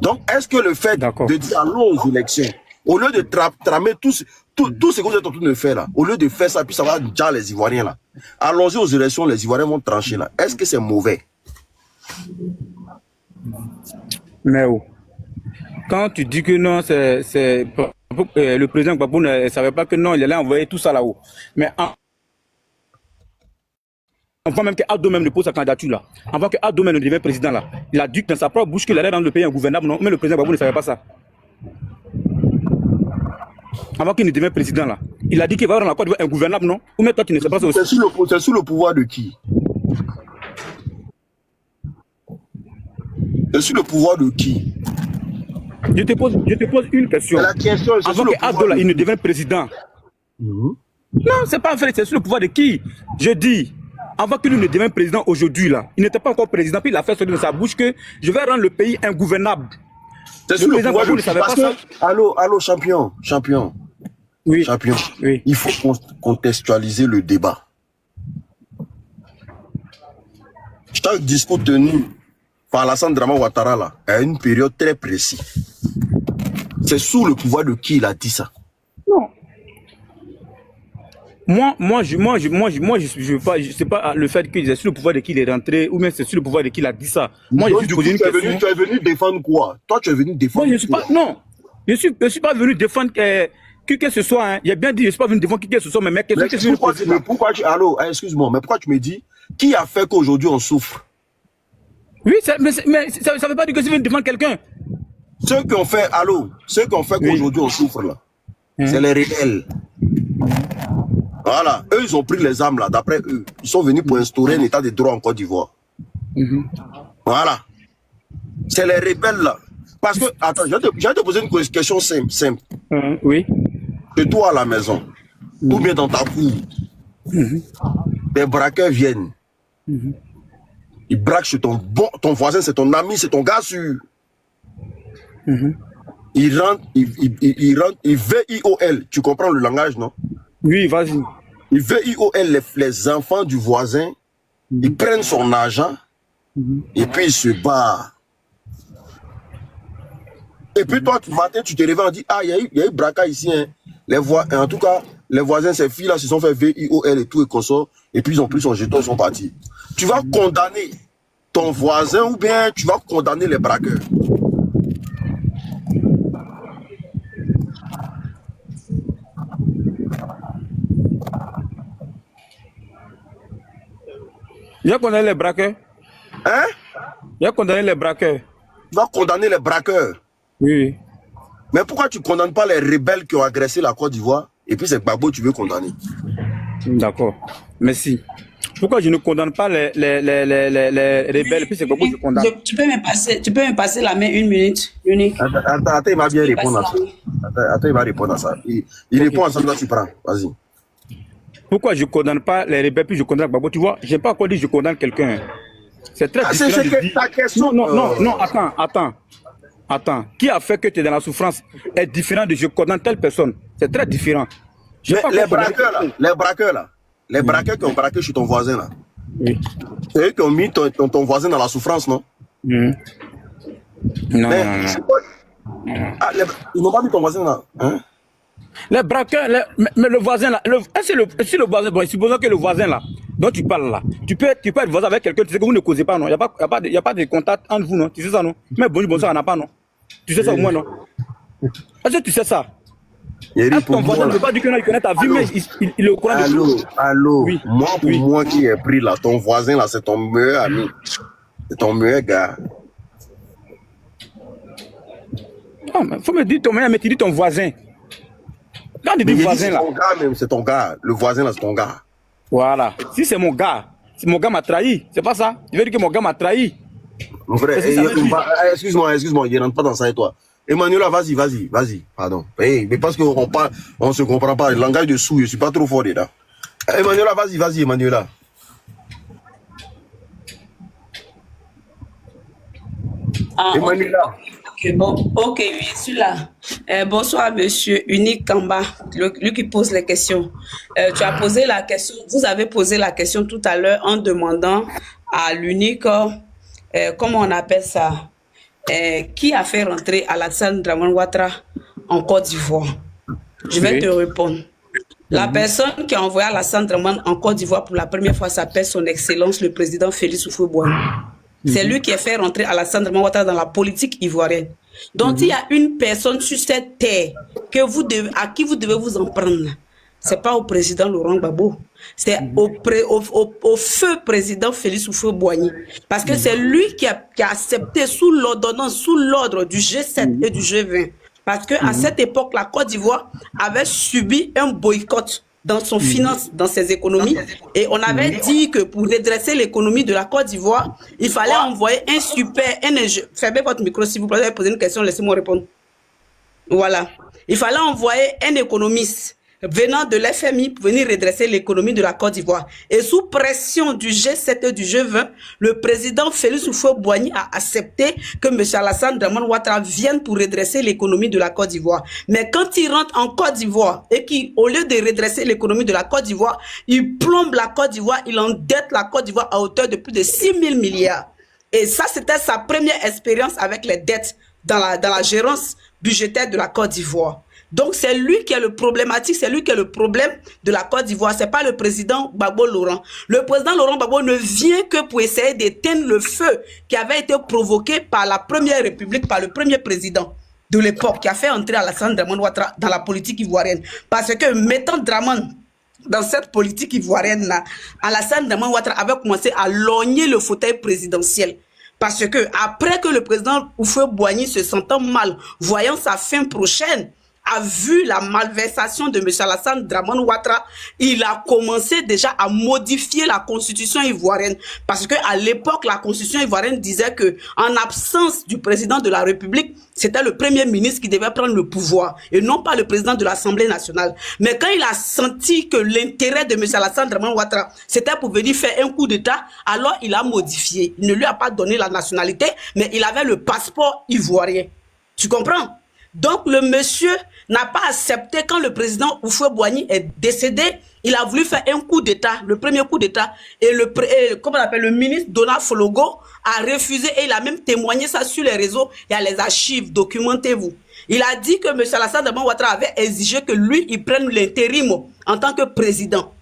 Donc, est-ce que le fait de dire allons aux élections, au lieu de tramer tout ce que vous êtes en train de faire là, au lieu de faire ça, puis ça va déjà les Ivoiriens là, allons-y aux élections, les Ivoiriens vont trancher là. Est-ce que c'est mauvais? Mais oh, quand tu dis que non, c'est le président Gbagbo ne savait pas que non, il allait envoyer tout ça là-haut. Mais avant même que Ado même ne pose sa candidature là, avant que Ado même ne devienne président là, il a dit dans sa propre bouche qu'il allait rendre le pays ingouvernable, non? Mais le président Gbagbo ne savait pas ça. Avant qu'il ne devienne président là, il a dit qu'il va rendre la Côte d'Ivoire ingouvernable, non? Ou même toi tu ne sais pas ça aussi. C'est sous le pouvoir de qui? C'est sous le pouvoir de qui? Je te pose une question. La question, c'est avant que Ado là, il ne devienne président. Non, c'est pas vrai, c'est sous le pouvoir de qui? Je dis, avant qu'il ne devienne président aujourd'hui là, il n'était pas encore président, puis il a fait sortir de sa bouche que je vais rendre le pays ingouvernable. C'est sous le pouvoir de qui? Parce que, allô, champion. Oui. Champion. Oui. Il faut contextualiser le débat. Chaque discours tenu par Alassane Dramane Ouattara là, à une période très précise. C'est sous le pouvoir de qui il a dit ça? Non. Moi, je sais pas le fait que c'est sous le pouvoir de qui il est rentré, ou même c'est sous le pouvoir de qui il a dit ça. Moi, non, je suis posé une question. Tu es venu défendre quoi? Toi, tu es venu défendre Moi, je suis pas venu défendre qui que ce soit. Hein. Il a bien dit, je suis pas venu défendre qui que ce soit, mais pourquoi allô, excuse-moi, mais pourquoi tu me dis qui a fait qu'aujourd'hui on souffre? Oui, mais ça ne veut pas dire que je viens défendre quelqu'un. Ceux qui ont fait, qu'aujourd'hui on souffre là, c'est les rebelles. Voilà, eux ils ont pris les armes là, d'après eux. Ils sont venus pour instaurer un état de droit en Côte d'Ivoire. Voilà. C'est les rebelles là. Parce que, attends, je vais te poser une question simple. Oui. Que toi à la maison, ou bien dans ta cour, des braqueurs viennent. Ils braquent chez ton voisin, c'est ton ami, c'est ton gars sûr. Ils rentrent, ils VIOL. Tu comprends le langage, non? Oui, vas-y. Ils VIOL les enfants du voisin, ils prennent son argent et puis ils se barrent. Et puis toi, matin, tu te réveilles, on dit, ah, il y a eu braquage ici. Hein. En tout cas, les voisins, ces filles-là, se sont fait VIOL et tout et consort. Et puis ils ont pris son jeton, ils sont partis. Tu vas condamner ton voisin ou bien tu vas condamner les braqueurs? Il a condamné les braqueurs. Hein? Il a condamné les braqueurs. Tu vas condamner les braqueurs. Oui. Mais pourquoi tu ne condamnes pas les rebelles qui ont agressé la Côte d'Ivoire? Et puis c'est Gbagbo tu veux condamner. D'accord. Merci. Pourquoi je ne condamne pas les rebelles et puis c'est Gbagbo que je condamne? Tu peux me passer la main 1 minute, Unique. Attends, il va bien répondre à ça. Attends, il va répondre à ça. Il répond à ça, là tu prends. Vas-y. Pourquoi je ne condamne pas les rebelles puis je condamne Gbagbo? Tu vois, je n'ai pas encore dit que je condamne quelqu'un. C'est très différent. C'est ta question. Non, attends. Qui a fait que tu es dans la souffrance est différent de je condamne telle personne. C'est très différent. Les braqueurs qui ont braqué chez ton voisin là. Oui. C'est eux qui ont mis ton voisin dans la souffrance, non? Non. Ah, ils n'ont pas mis ton voisin là. Hein? Les braqueurs, mais le voisin là, si le voisin, bon, supposons que le voisin là, dont tu parles là, tu peux être voisin avec quelqu'un, tu sais que vous ne causez pas, non? Il n'y a pas de contact entre vous, non? Tu sais ça, non? Mais bonjour, on n'a pas, non? Tu sais ça au moins, non? Est-ce que tu sais ça? Ton voisin ne veut pas dire qu'il connaît ta vie, mais il le connaît. Allô, oui. Moi qui ai pris là, ton voisin là, c'est ton meilleur ami. C'est ton meilleur gars. Ah, mais faut me dire ton meilleur, mais tu dis ton voisin. Quand tu dis voisin là. C'est ton gars. Le voisin là, c'est ton gars. Voilà. Si c'est mon gars m'a trahi, c'est pas ça. Je veux dire que mon gars m'a trahi. Mon frère, excuse-moi, il ne rentre pas dans ça et toi. Emmanuela, vas-y, pardon. Hey, mais parce qu'on parle, on se comprend pas. Le langage de sous, je suis pas trop fort dedans. Emmanuela, vas-y, Emmanuela. Emmanuela. Ok, oui, je suis là. Bonsoir, monsieur Unique Kamba, lui qui pose les questions. Tu as posé la question, vous avez posé la question tout à l'heure en demandant à l'Unique, comment on appelle ça, qui a fait rentrer Alassane Dramane Ouattara en Côte d'Ivoire. Je vais te répondre. La personne qui a envoyé Alassane Dramane en Côte d'Ivoire pour la première fois s'appelle son Excellence le président Félix Houphouët-Boigny. C'est lui qui a fait rentrer Alassane Dramane Ouattara dans la politique ivoirienne. Donc il y a une personne sur cette terre à qui vous devez vous en prendre. Ce n'est pas au président Laurent Gbagbo, c'est au feu président Félix Houphouët-Boigny. Parce que c'est lui qui a accepté sous l'ordonnance, sous l'ordre du G7 et du G20. Parce qu'à cette époque, la Côte d'Ivoire avait subi un boycott dans son finance, dans ses économies. Et on avait dit que pour redresser l'économie de la Côte d'Ivoire, il fallait envoyer un fermez votre micro s'il vous plaît, vous avez posé une question, laissez-moi répondre. Voilà. Il fallait envoyer un économiste venant de l'FMI pour venir redresser l'économie de la Côte d'Ivoire. Et sous pression du G7 et du G20, le président Félix Houphouët-Boigny a accepté que M. Alassane Dramane Ouattara vienne pour redresser l'économie de la Côte d'Ivoire. Mais quand il rentre en Côte d'Ivoire et qu'au lieu de redresser l'économie de la Côte d'Ivoire, il plombe la Côte d'Ivoire, il endette la Côte d'Ivoire à hauteur de plus de 6 000 milliards. Et ça, c'était sa première expérience avec les dettes dans la gérance budgétaire de la Côte d'Ivoire. Donc c'est lui qui est le problématique, c'est lui qui est le problème de la Côte d'Ivoire, c'est pas le président Gbagbo Laurent. Le président Laurent Gbagbo ne vient que pour essayer d'éteindre le feu qui avait été provoqué par la première république, par le premier président de l'époque qui a fait entrer Alassane Dramane Ouattara dans la politique ivoirienne. Parce que mettant Dramane dans cette politique ivoirienne-là, Alassane Dramane Ouattara avait commencé à lorgner le fauteuil présidentiel. Parce que après que le président Houphouët-Boigny se sentant mal, voyant sa fin prochaine, a vu la malversation de M. Alassane Dramane Ouattara, il a commencé déjà à modifier la constitution ivoirienne. Parce qu'à l'époque, la constitution ivoirienne disait que, en absence du président de la République, c'était le premier ministre qui devait prendre le pouvoir et non pas le président de l'Assemblée nationale. Mais quand il a senti que l'intérêt de M. Alassane Dramane Ouattara, c'était pour venir faire un coup d'État, alors il a modifié. Il ne lui a pas donné la nationalité, mais il avait le passeport ivoirien. Tu comprends? Donc, le monsieur n'a pas accepté quand le président Houphouët-Boigny est décédé. Il a voulu faire un coup d'État, le premier coup d'État. Et comment on appelle, le ministre Donald Fologo a refusé et il a même témoigné ça sur les réseaux. Il y a les archives, documentez-vous. Il a dit que M. Alassane Draman Ouattara avait exigé que lui, il prenne l'intérim en tant que président.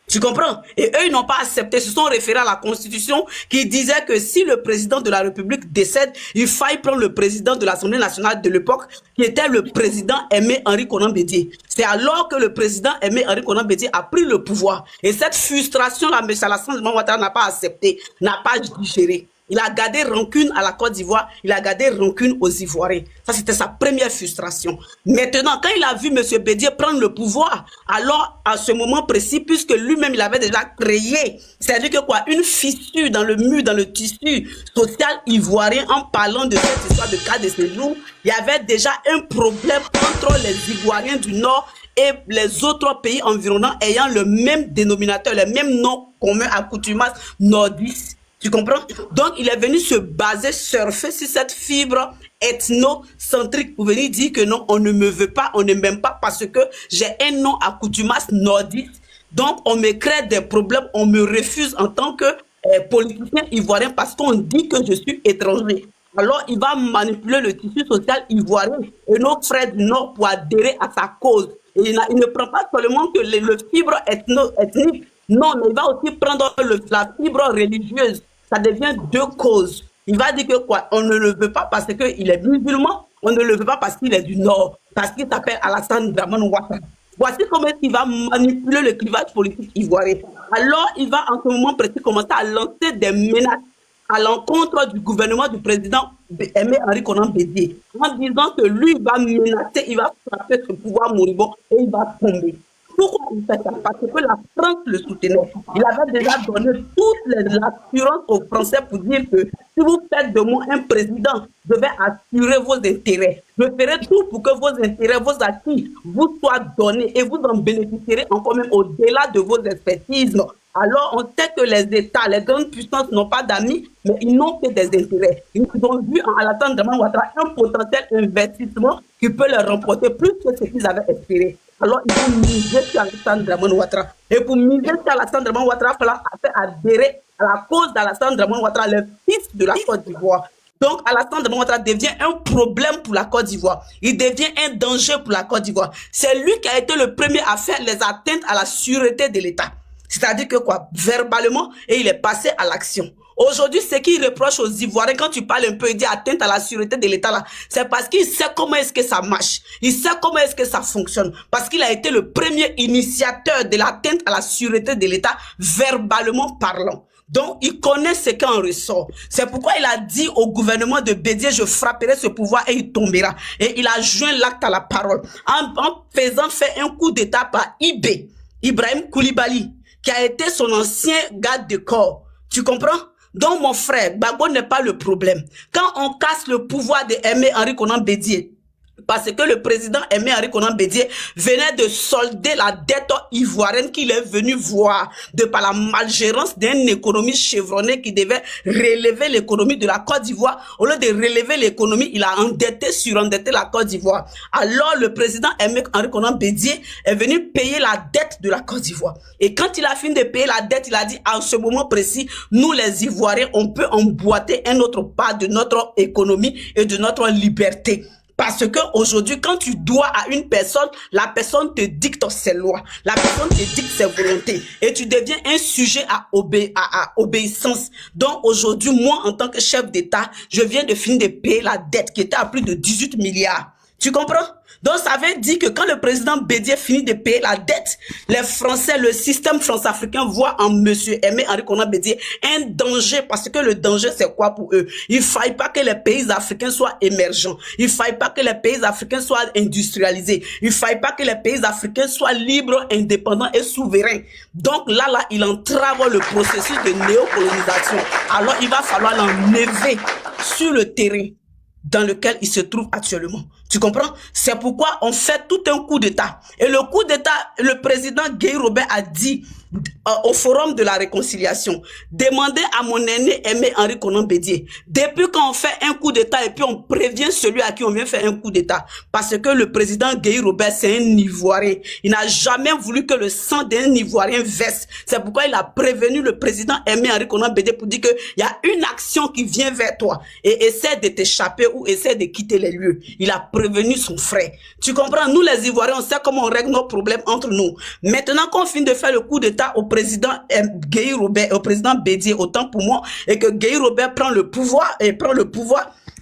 Tu comprends? Et eux, ils n'ont pas accepté. Ils se sont référés à la Constitution qui disait que si le président de la République décède, il faille prendre le président de l'Assemblée nationale de l'époque, qui était le président Aimé Henri Konan Bédié. C'est alors que le président Aimé Henri Konan Bédié a pris le pouvoir. Et cette frustration-là, M. Alassane Draman Ouattara n'a pas accepté, n'a pas digéré. Il a gardé rancune à la Côte d'Ivoire, il a gardé rancune aux Ivoiriens. Ça, c'était sa première frustration. Maintenant, quand il a vu M. Bédié prendre le pouvoir, alors, à ce moment précis, puisque lui-même, il avait déjà créé, c'est-à-dire que quoi, une fissure dans le mur, dans le tissu social ivoirien, en parlant de cette histoire de cas de séjour, il y avait déjà un problème entre les Ivoiriens du Nord et les autres pays environnants ayant le même dénominateur, le même nom commun, accoutumance nordiste. Tu comprends? Donc, il est venu se baser, surfer sur cette fibre ethnocentrique pour venir dire que non, on ne me veut pas, on ne m'aime pas parce que j'ai un nom accoutumance nordiste. Donc, on me crée des problèmes, on me refuse en tant que politicien ivoirien parce qu'on dit que je suis étranger. Alors, il va manipuler le tissu social ivoirien et nos frères du Nord pour adhérer à sa cause. Et il ne prend pas seulement que le fibre ethnique, non, mais il va aussi prendre la fibre religieuse. Ça devient deux causes. Il va dire que quoi, on ne le veut pas parce qu'il est musulman, on ne le veut pas parce qu'il est du Nord, parce qu'il s'appelle Alassane Draman Ouattara. Voici comment il va manipuler le clivage politique ivoirien. Alors, il va en ce moment précis commencer à lancer des menaces à l'encontre du gouvernement du président Aimé Henri Konan Bédié, en disant que lui, il va menacer, il va frapper ce pouvoir moribond et il va tomber. Pourquoi il fait ça? Parce que la France le soutenait. Il avait déjà donné toutes les assurances aux Français pour dire que si vous faites de moi un président, je vais assurer vos intérêts. Je ferai tout pour que vos intérêts, vos acquis vous soient donnés et vous en bénéficierez encore même au-delà de vos expertises. Alors, on sait que les États, les grandes puissances n'ont pas d'amis, mais ils n'ont que des intérêts. Ils ont vu en Alassane Draman Ouattara un potentiel investissement qui peut leur remporter plus que ce qu'ils avaient espéré. Alors, il faut miser sur Alassane Draman Ouattara. Et pour miser sur Alassane Draman Ouattara, il fallait faire adhérer à la cause d'Alassane Draman Ouattara, le fils de la Côte d'Ivoire. Donc, Alassane Draman Ouattara devient un problème pour la Côte d'Ivoire. Il devient un danger pour la Côte d'Ivoire. C'est lui qui a été le premier à faire les atteintes à la sûreté de l'État. C'est-à-dire que quoi, verbalement, et il est passé à l'action. Aujourd'hui, ce qu'il reproche aux Ivoiriens, quand tu parles un peu, il dit atteinte à la sûreté de l'État là, c'est parce qu'il sait comment est-ce que ça marche. Il sait comment est-ce que ça fonctionne. Parce qu'il a été le premier initiateur de l'atteinte à la sûreté de l'État, verbalement parlant. Donc, il connaît ce qu'en ressort. C'est pourquoi il a dit au gouvernement de Bédié, je frapperai ce pouvoir et il tombera. Et il a joint l'acte à la parole. En faisant faire un coup d'État par Ibrahim Koulibaly, qui a été son ancien garde de corps. Tu comprends? Donc, mon frère, Gbagbo n'est pas le problème. Quand on casse le pouvoir de Aimé Henri Konan Bédié, parce que le président Aimé Henri Konan Bédié venait de solder la dette ivoirienne qu'il est venu voir de par la malgérance d'une économie chevronnée qui devait relever l'économie de la Côte d'Ivoire. Au lieu de relever l'économie, il a surendetté la Côte d'Ivoire. Alors le président Aimé Henri Konan Bédié est venu payer la dette de la Côte d'Ivoire. Et quand il a fini de payer la dette, il a dit à ce moment précis, nous les Ivoiriens, on peut emboîter un autre pas de notre économie et de notre liberté. Parce que aujourd'hui, quand tu dois à une personne, la personne te dicte ses lois, la personne te dicte ses volontés, et tu deviens un sujet à obéissance. Donc aujourd'hui, moi, en tant que chef d'État, je viens de finir de payer la dette qui était à plus de 18 milliards. Tu comprends? Donc, ça veut dire que quand le président Bédié finit de payer la dette, les Français, le système france-africain voit en monsieur Aimé Henri Konan Bédié un danger, parce que le danger, c'est quoi pour eux? Il ne faille pas que les pays africains soient émergents. Il ne faille pas que les pays africains soient industrialisés. Il ne faille pas que les pays africains soient libres, indépendants et souverains. Donc là, il entrave le processus de néocolonisation. Alors, il va falloir l'enlever sur le terrain dans lequel il se trouve actuellement. Tu comprends? C'est pourquoi on fait tout un coup d'État. Et le coup d'État, le président Guy Robert a dit au forum de la réconciliation, demandez à mon aîné Aimé Henri Konan Bédié, depuis quand on fait un coup d'État et puis on prévient celui à qui on vient faire un coup d'État, parce que le président Gueye Robert, c'est un Ivoirien. Il n'a jamais voulu que le sang d'un Ivoirien verse. C'est pourquoi il a prévenu le président Aimé Henri Konan Bédié pour dire qu'il y a une action qui vient vers toi et essaie de t'échapper ou essaie de quitter les lieux. Il a prévenu son frère. Tu comprends? Nous, les Ivoiriens, on sait comment on règle nos problèmes entre nous. Maintenant qu'on finit de faire le coup d'État au président Gueye Robert, au président Bédié, autant pour moi, et que Gueye Robert prend le pouvoir,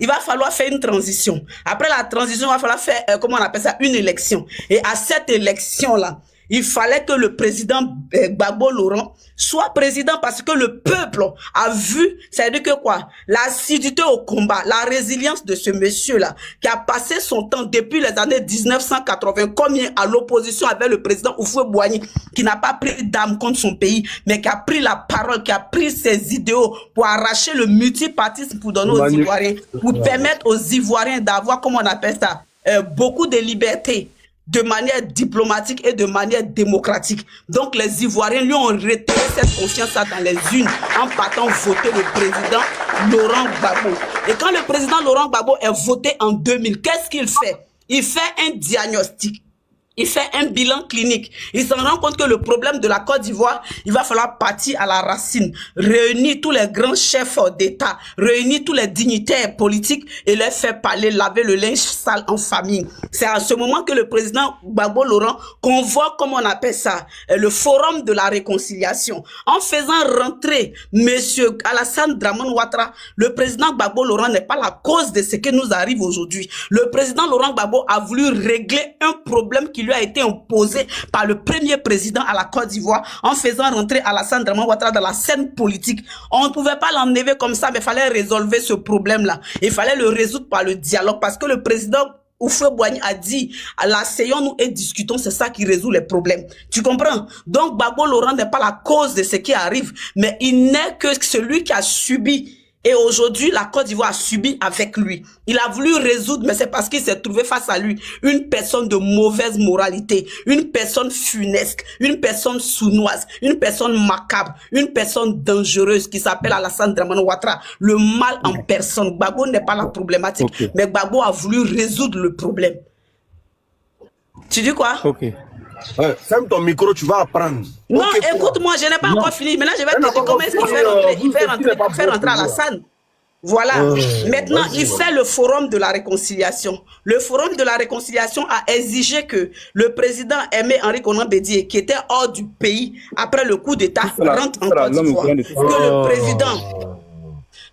il va falloir faire une transition. Après la transition, il va falloir faire, comment on appelle ça, une élection. Et à cette élection-là, il fallait que le président Gbagbo Laurent soit président parce que le peuple a vu, c'est-à-dire que quoi, l'assiduité au combat, la résilience de ce monsieur-là, qui a passé son temps depuis les années 1980, comme à l'opposition avec le président Houphouët-Boigny, qui n'a pas pris d'âme contre son pays, mais qui a pris la parole, qui a pris ses idéaux pour arracher le multipartisme pour donner aux Ivoiriens, pour permettre aux Ivoiriens d'avoir, comment on appelle ça, beaucoup de liberté, de manière diplomatique et de manière démocratique. Donc les Ivoiriens lui ont retiré cette confiance-là dans les urnes en partant voter le président Laurent Gbagbo. Et quand le président Laurent Gbagbo est voté en 2000, qu'est-ce qu'il fait? Il fait un diagnostic. Il fait un bilan clinique. Il s'en rend compte que le problème de la Côte d'Ivoire, il va falloir partir à la racine, réunir tous les grands chefs d'État, réunir tous les dignitaires politiques et les faire parler, laver le linge sale en famille. C'est à ce moment que le président Gbagbo Laurent convoque, comme on appelle ça, le forum de la réconciliation. En faisant rentrer monsieur Alassane Dramane Ouattara, le président Gbagbo Laurent n'est pas la cause de ce qui nous arrive aujourd'hui. Le président Laurent Gbagbo a voulu régler un problème qui lui a été imposé par le premier président à la Côte d'Ivoire en faisant rentrer Alassane Dramane Ouattara dans la scène politique. On ne pouvait pas l'enlever comme ça, mais il fallait résolver ce problème-là. Il fallait le résoudre par le dialogue parce que le président Houphouët-Boigny a dit, asseyons-nous et discutons, c'est ça qui résout les problèmes. Tu comprends? Donc Gbagbo Laurent n'est pas la cause de ce qui arrive, mais il n'est que celui qui a subi. Et aujourd'hui, la Côte d'Ivoire a subi avec lui. Il a voulu résoudre, mais c'est parce qu'il s'est trouvé face à lui une personne de mauvaise moralité, une personne funeste, une personne sournoise, une personne macabre, une personne dangereuse qui s'appelle Alassane Dramane Ouattara. Le mal en personne. Gbagbo n'est pas la problématique, mais Gbagbo a voulu résoudre le problème. Tu dis quoi? Ferme ton micro, tu vas apprendre. Non, écoute-moi, je n'ai pas encore fini. Maintenant, je vais te dire comment est-ce qu'il fait rentrer. Il fait rentrer Alassane. Voilà. Maintenant, il fait le forum de la réconciliation. Le forum de la réconciliation a exigé que le président Aimé Henri Konan Bédié, qui était hors du pays après le coup d'État, rentre en Côte d'Ivoire. Que le président...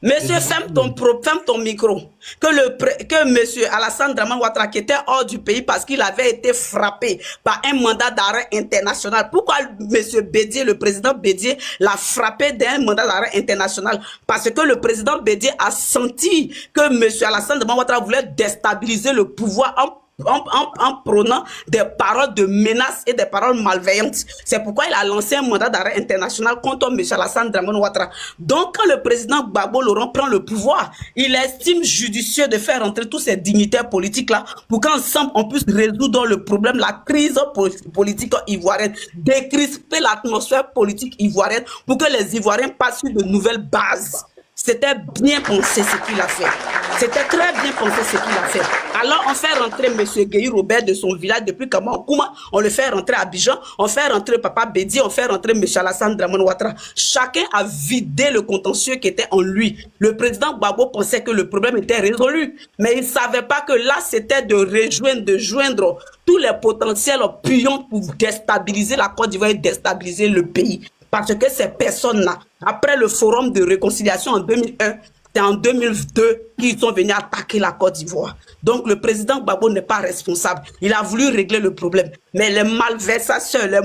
Monsieur, ferme ton micro. Que monsieur Alassane Dramane Ouattara, qui était hors du pays parce qu'il avait été frappé par un mandat d'arrêt international. Pourquoi monsieur Bédié, le président Bédié, l'a frappé d'un mandat d'arrêt international? Parce que le président Bédié a senti que monsieur Alassane Dramane Ouattara voulait déstabiliser le pouvoir en prenant des paroles de menaces et des paroles malveillantes. C'est pourquoi il a lancé un mandat d'arrêt international contre M. Alassane Dramane Ouattara. Donc, quand le président Gbagbo Laurent prend le pouvoir, il estime judicieux de faire entrer tous ces dignitaires politiques-là pour qu'ensemble, on puisse résoudre le problème, la crise politique ivoirienne, décrisper l'atmosphère politique ivoirienne pour que les Ivoiriens passent sur de nouvelles bases. C'était bien pensé ce qu'il a fait. C'était très bien pensé ce qu'il a fait. Alors, on fait rentrer M. Gueye Robert de son village depuis Kouma, on le fait rentrer à Abidjan, on fait rentrer Papa Bédié, on fait rentrer M. Alassane Dramane Ouattara. Chacun a vidé le contentieux qui était en lui. Le président Gbagbo pensait que le problème était résolu, mais il ne savait pas que là, c'était de joindre tous les potentiels pions pour déstabiliser la Côte d'Ivoire et déstabiliser le pays. Parce que ces personnes-là, après le forum de réconciliation en 2001, c'est en 2002 qu'ils sont venus attaquer la Côte d'Ivoire. Donc le président Gbagbo n'est pas responsable. Il a voulu régler le problème. Mais les malversateurs, les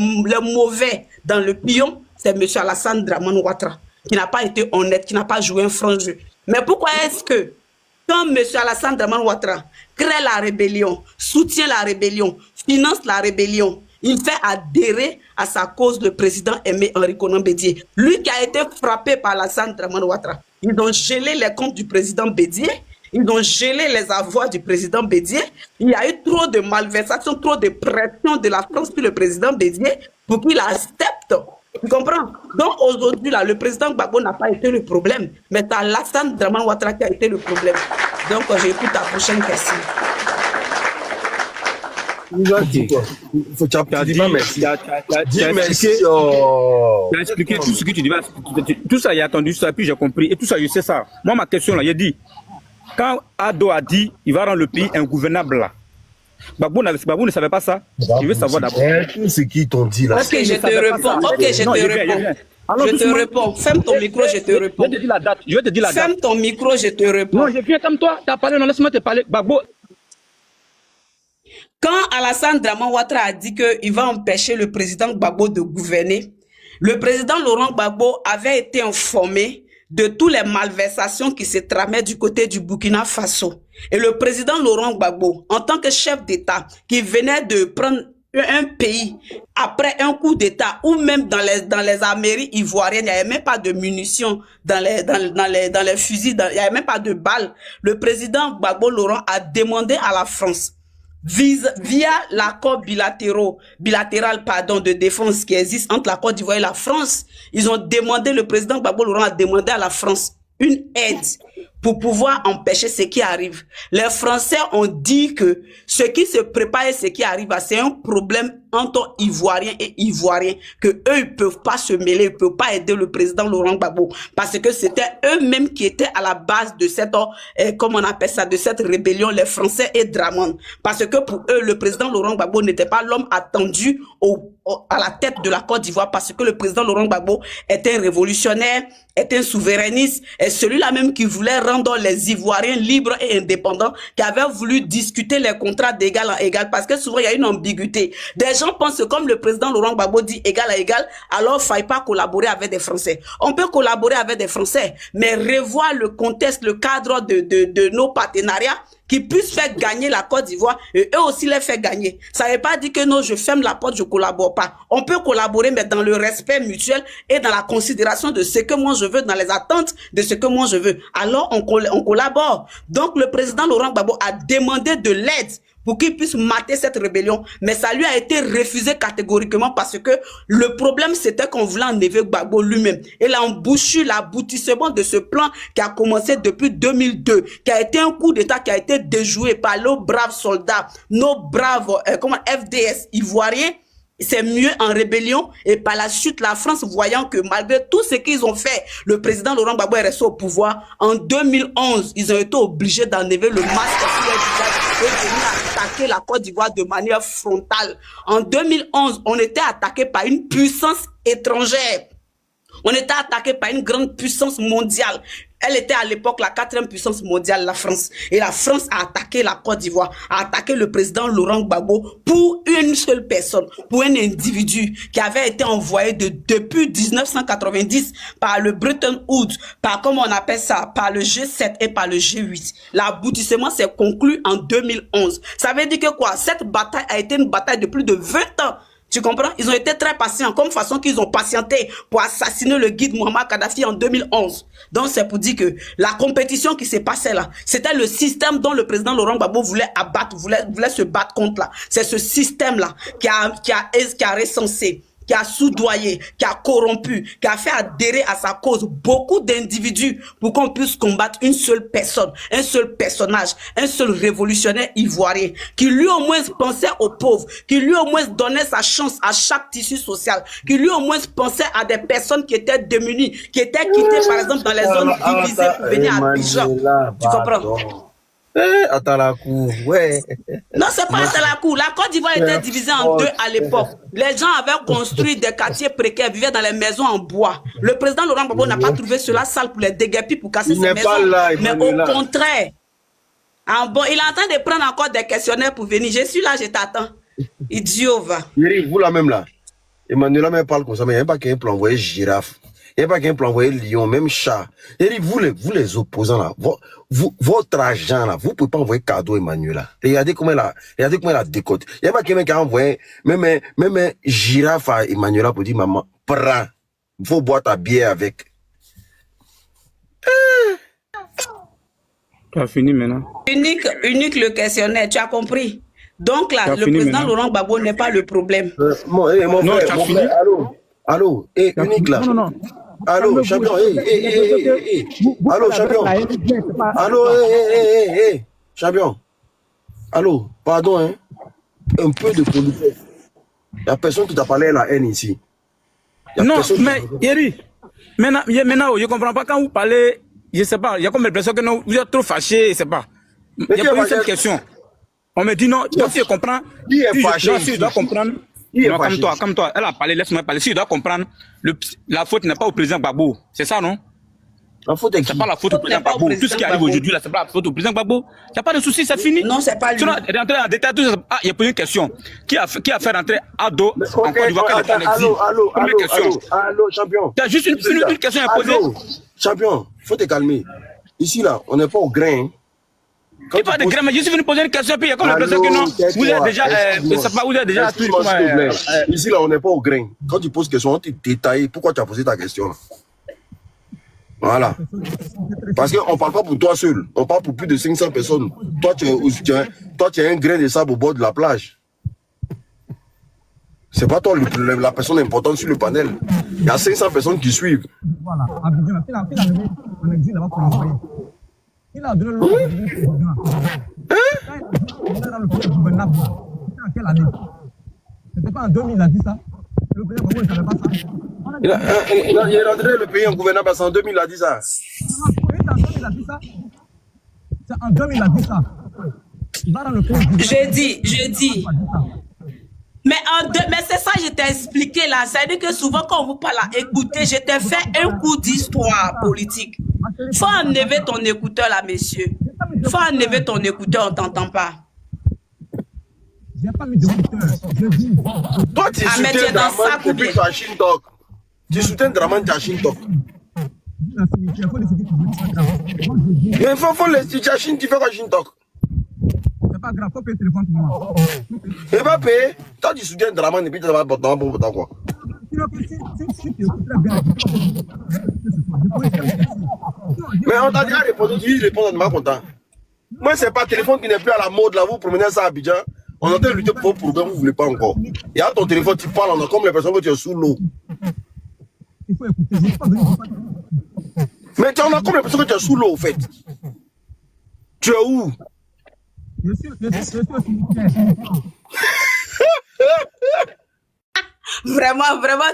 mauvais dans le pion, c'est M. Alassane Dramane Ouattara, qui n'a pas été honnête, qui n'a pas joué un franc jeu. Mais pourquoi est-ce que, quand M. Alassane Dramane Ouattara crée la rébellion, soutient la rébellion, finance la rébellion, il fait adhérer à sa cause le président Aimé Henri Konan Bédié. Lui qui a été frappé par Alassane Dramane Ouattara. Ils ont gelé les comptes du président Bédié. Ils ont gelé les avoirs du président Bédié. Il y a eu trop de malversations, trop de pression de la France sur le président Bédié pour qu'il accepte Tu comprends? Donc aujourd'hui, là, le président Gbagbo n'a pas été le problème, mais c'est Alassane Dramane Ouattara qui a été le problème. Donc j'écoute ta prochaine question. Tu as dit merci. Tu as expliqué tout ce que tu dis. Tout ça, il a attendu ça, puis j'ai compris. Et tout ça, je sais ça. Moi, ma question, là, il a dit, quand Ado a dit, il va rendre le pays ingouvernable, là, Gbagbo ne savait pas ça. Je veux savoir d'abord. C'est qui t'ont dit là? Ok, je te réponds. Ok, je te réponds. Je te réponds. Ferme ton micro, je te réponds. Je vais te dire la date. Je vais te dire la date. Ferme ton micro, je te réponds. Non, je viens comme toi. Tu as parlé, non, laisse-moi te parler. Gbagbo. Quand Alassane Dramane Ouattara a dit qu'il va empêcher le président Gbagbo de gouverner, le président Laurent Gbagbo avait été informé de toutes les malversations qui se tramaient du côté du Burkina Faso. Et le président Laurent Gbagbo, en tant que chef d'État, qui venait de prendre un pays après un coup d'État, ou même dans les Amériques ivoiriennes, il n'y avait même pas de munitions dans les fusils, il n'y avait même pas de balles. Le président Gbagbo Laurent a demandé à la France, via l'accord bilatéral de défense qui existe entre la Côte d'Ivoire et la France, ils ont demandé, le président Gbagbo Laurent a demandé à la France une aide pour pouvoir empêcher ce qui arrive. Les Français ont dit que ce qui se prépare et ce qui arrive, c'est un problème entre Ivoiriens et Ivoiriens, que eux ils peuvent pas se mêler, ils peuvent pas aider le président Laurent Gbagbo, parce que c'était eux-mêmes qui étaient à la base de cette, comment on appelle ça, de cette rébellion, les Français et Dramane. Parce que pour eux, le président Laurent Gbagbo n'était pas l'homme attendu à la tête de la Côte d'Ivoire, parce que le président Laurent Gbagbo était un révolutionnaire, était un souverainiste, et celui-là même qui voulait rendre les Ivoiriens libres et indépendants, qui avait voulu discuter les contrats d'égal en égal, parce que souvent il y a une ambiguïté. Des gens pensent que comme le président Laurent Gbagbo dit égal à égal, alors il ne faille pas collaborer avec des Français. On peut collaborer avec des Français, mais revoir le contexte, le cadre de nos partenariats, qui puissent faire gagner la Côte d'Ivoire et eux aussi les faire gagner. Ça ne veut pas dire que non, je ferme la porte, je ne collabore pas. On peut collaborer, mais dans le respect mutuel et dans la considération de ce que moi je veux, dans les attentes de ce que moi je veux. Alors, on collabore. Donc, le président Laurent Gbagbo a demandé de l'aide pour qu'il puisse mater cette rébellion. Mais ça lui a été refusé catégoriquement parce que le problème, c'était qu'on voulait enlever Gbagbo lui-même. Et l'aboutissement de ce plan qui a commencé depuis 2002, qui a été un coup d'État qui a été déjoué par nos braves soldats, nos braves FDS ivoiriens, c'est mieux en rébellion. Et par la suite, la France, voyant que malgré tout ce qu'ils ont fait, le président Laurent Gbagbo est resté au pouvoir. En 2011, ils ont été obligés d'enlever le masque sur leur visage et de venir attaquer la Côte d'Ivoire de manière frontale. En 2011, on était attaqué par une puissance étrangère. On était attaqué par une grande puissance mondiale. Elle était à l'époque la 4e puissance mondiale, la France. Et la France a attaqué la Côte d'Ivoire, a attaqué le président Laurent Gbagbo pour une seule personne, pour un individu qui avait été envoyé depuis 1990 par le Bretton Woods, par, comment on appelle ça, par le G7 et par le G8. L'aboutissement s'est conclu en 2011. Ça veut dire que quoi? Cette bataille a été une bataille de plus de 20 ans. Tu comprends? Ils ont été très patients, comme façon qu'ils ont patienté pour assassiner le guide Muammar Kadhafi en 2011. Donc c'est pour dire que la compétition qui s'est passée là, c'était le système dont le président Laurent Gbagbo voulait abattre, voulait se battre contre là. C'est ce système-là qui a recensé, qui a soudoyé, qui a corrompu, qui a fait adhérer à sa cause beaucoup d'individus pour qu'on puisse combattre une seule personne, un seul personnage, un seul révolutionnaire ivoirien, qui lui au moins pensait aux pauvres, qui lui au moins donnait sa chance à chaque tissu social, qui lui au moins pensait à des personnes qui étaient démunies, qui étaient quittées par exemple dans les zones divisées pour venir à Abidjan. Tu comprends? Attends la cour, ouais. Non, c'est pas attends la cour. La Côte d'Ivoire était divisée en deux à l'époque. Les gens avaient construit des quartiers précaires, vivaient dans les maisons en bois. Le président Laurent Gbagbo n'a pas trouvé cela sale pour les déguerpir, pour casser ses maisons. Mais au contraire, bon, il est en train de prendre encore des questionnaires pour venir. Je suis là, je t'attends. Idiot, va. Vous là même là. Emmanuel me parle comme ça, mais il n'y a pas qu'un plan envoyer girafe. Il n'y a pas qu'un plan envoyer lion, même chat. Vous les opposants là, votre argent là, vous ne pouvez pas envoyer cadeau Emmanuel là. Regardez comment elle a décoté. Il n'y a pas quelqu'un qui a envoyé même un girafe à Emmanuel là pour dire maman, prends, il faut boire ta bière avec. Tu as fini maintenant. Unique le questionnaire, tu as compris? Donc là, le président Laurent Gbagbo n'est pas le problème. Mon frère, allô? Allô, unique là. Non. Allô, champion, Allô, champion. Allô, champion. Allô, pardon, hein. Un peu de politesse. Il n'y a personne qui t'a parlé à la haine ici. Non, mais Yeri, maintenant, je ne comprends pas quand vous parlez, je ne sais pas, il y a comme l'impression que non, vous êtes trop fâché, je ne sais pas. Il y a pas eu cette question. On me dit non, toi si je comprends, qui est fâché si je dois comprendre, non, comme toi, elle a parlé, laisse-moi parler, si je dois comprendre, la faute n'est pas au président Gbagbo, c'est ça non? La faute est qui? C'est pas la faute au président Gbagbo. Tout ce qui arrive aujourd'hui, là, c'est pas la faute au président Gbagbo. Il n'y a pas de souci, c'est fini. Non, c'est pas lui. Tu vas rentrer en détail, tout ça. Ah, il y a posé une question. Qui a fait rentrer Ado en Côte d'Ivoire quand il était en exil? Allô, champion. Tu as juste une question à poser. Champion, il faut te calmer. Ici, là, on n'est pas au grain. Il pas de grain, mais je suis venu poser une question, puis il y a comme l'impression que non. Vous êtes déjà, vous êtes déjà. Ici, là, on n'est pas au grain. Quand tu poses question, on te détaille pourquoi tu as posé ta question. Voilà. Parce qu'on ne parle pas pour toi seul. On parle pour plus de 500 personnes. Toi, tu es un grain de sable au bord de la plage. C'est pas toi la personne importante sur le panel. Il y a 500 personnes qui suivent. Voilà. Il a donné le président. En quelle année? C'était pas en 2000, il a dit ça. Le président Gbagbo ne savait pas ça. Il est rentré le pays en gouvernance parce qu'en 2000, il a dit ça. C'est en 2000, il a dit ça. Il va dans le pays. Je dis. Mais c'est ça que je t'ai expliqué là. C'est-à-dire que souvent quand on vous parle là, écoutez, je t'ai fait un cours d'histoire politique. Faut enlever ton écouteur là, monsieur. Faut enlever ton écouteur, on t'entend pas. J'ai pas mis d'écouteur. Je dis. Toi, tu soutiens Draman depuis Chachine Talk. Tu soutiens Draman Chachine Talk. Mais il faut les Chachine, tu fais quoi Chachine Talk? C'est pas grave, faut payer le téléphone pour moi. Il va payer. Toi, tu soutiens Draman et puis tu vas pour quoi? Mais on t'a déjà répondu, tu réponds, on n'est pas content. Moi, c'est pas téléphone qui n'est plus à la mode là, vous promenez ça à Abidjan. On entend lutter pour vos problèmes, vous ne voulez pas encore. Il y a ton téléphone, tu parles, on a comme l'impression que tu es sous l'eau. Il faut écouter. Mais on a comme l'impression que tu es sous l'eau, au fait. Tu es où? Je suis Vraiment,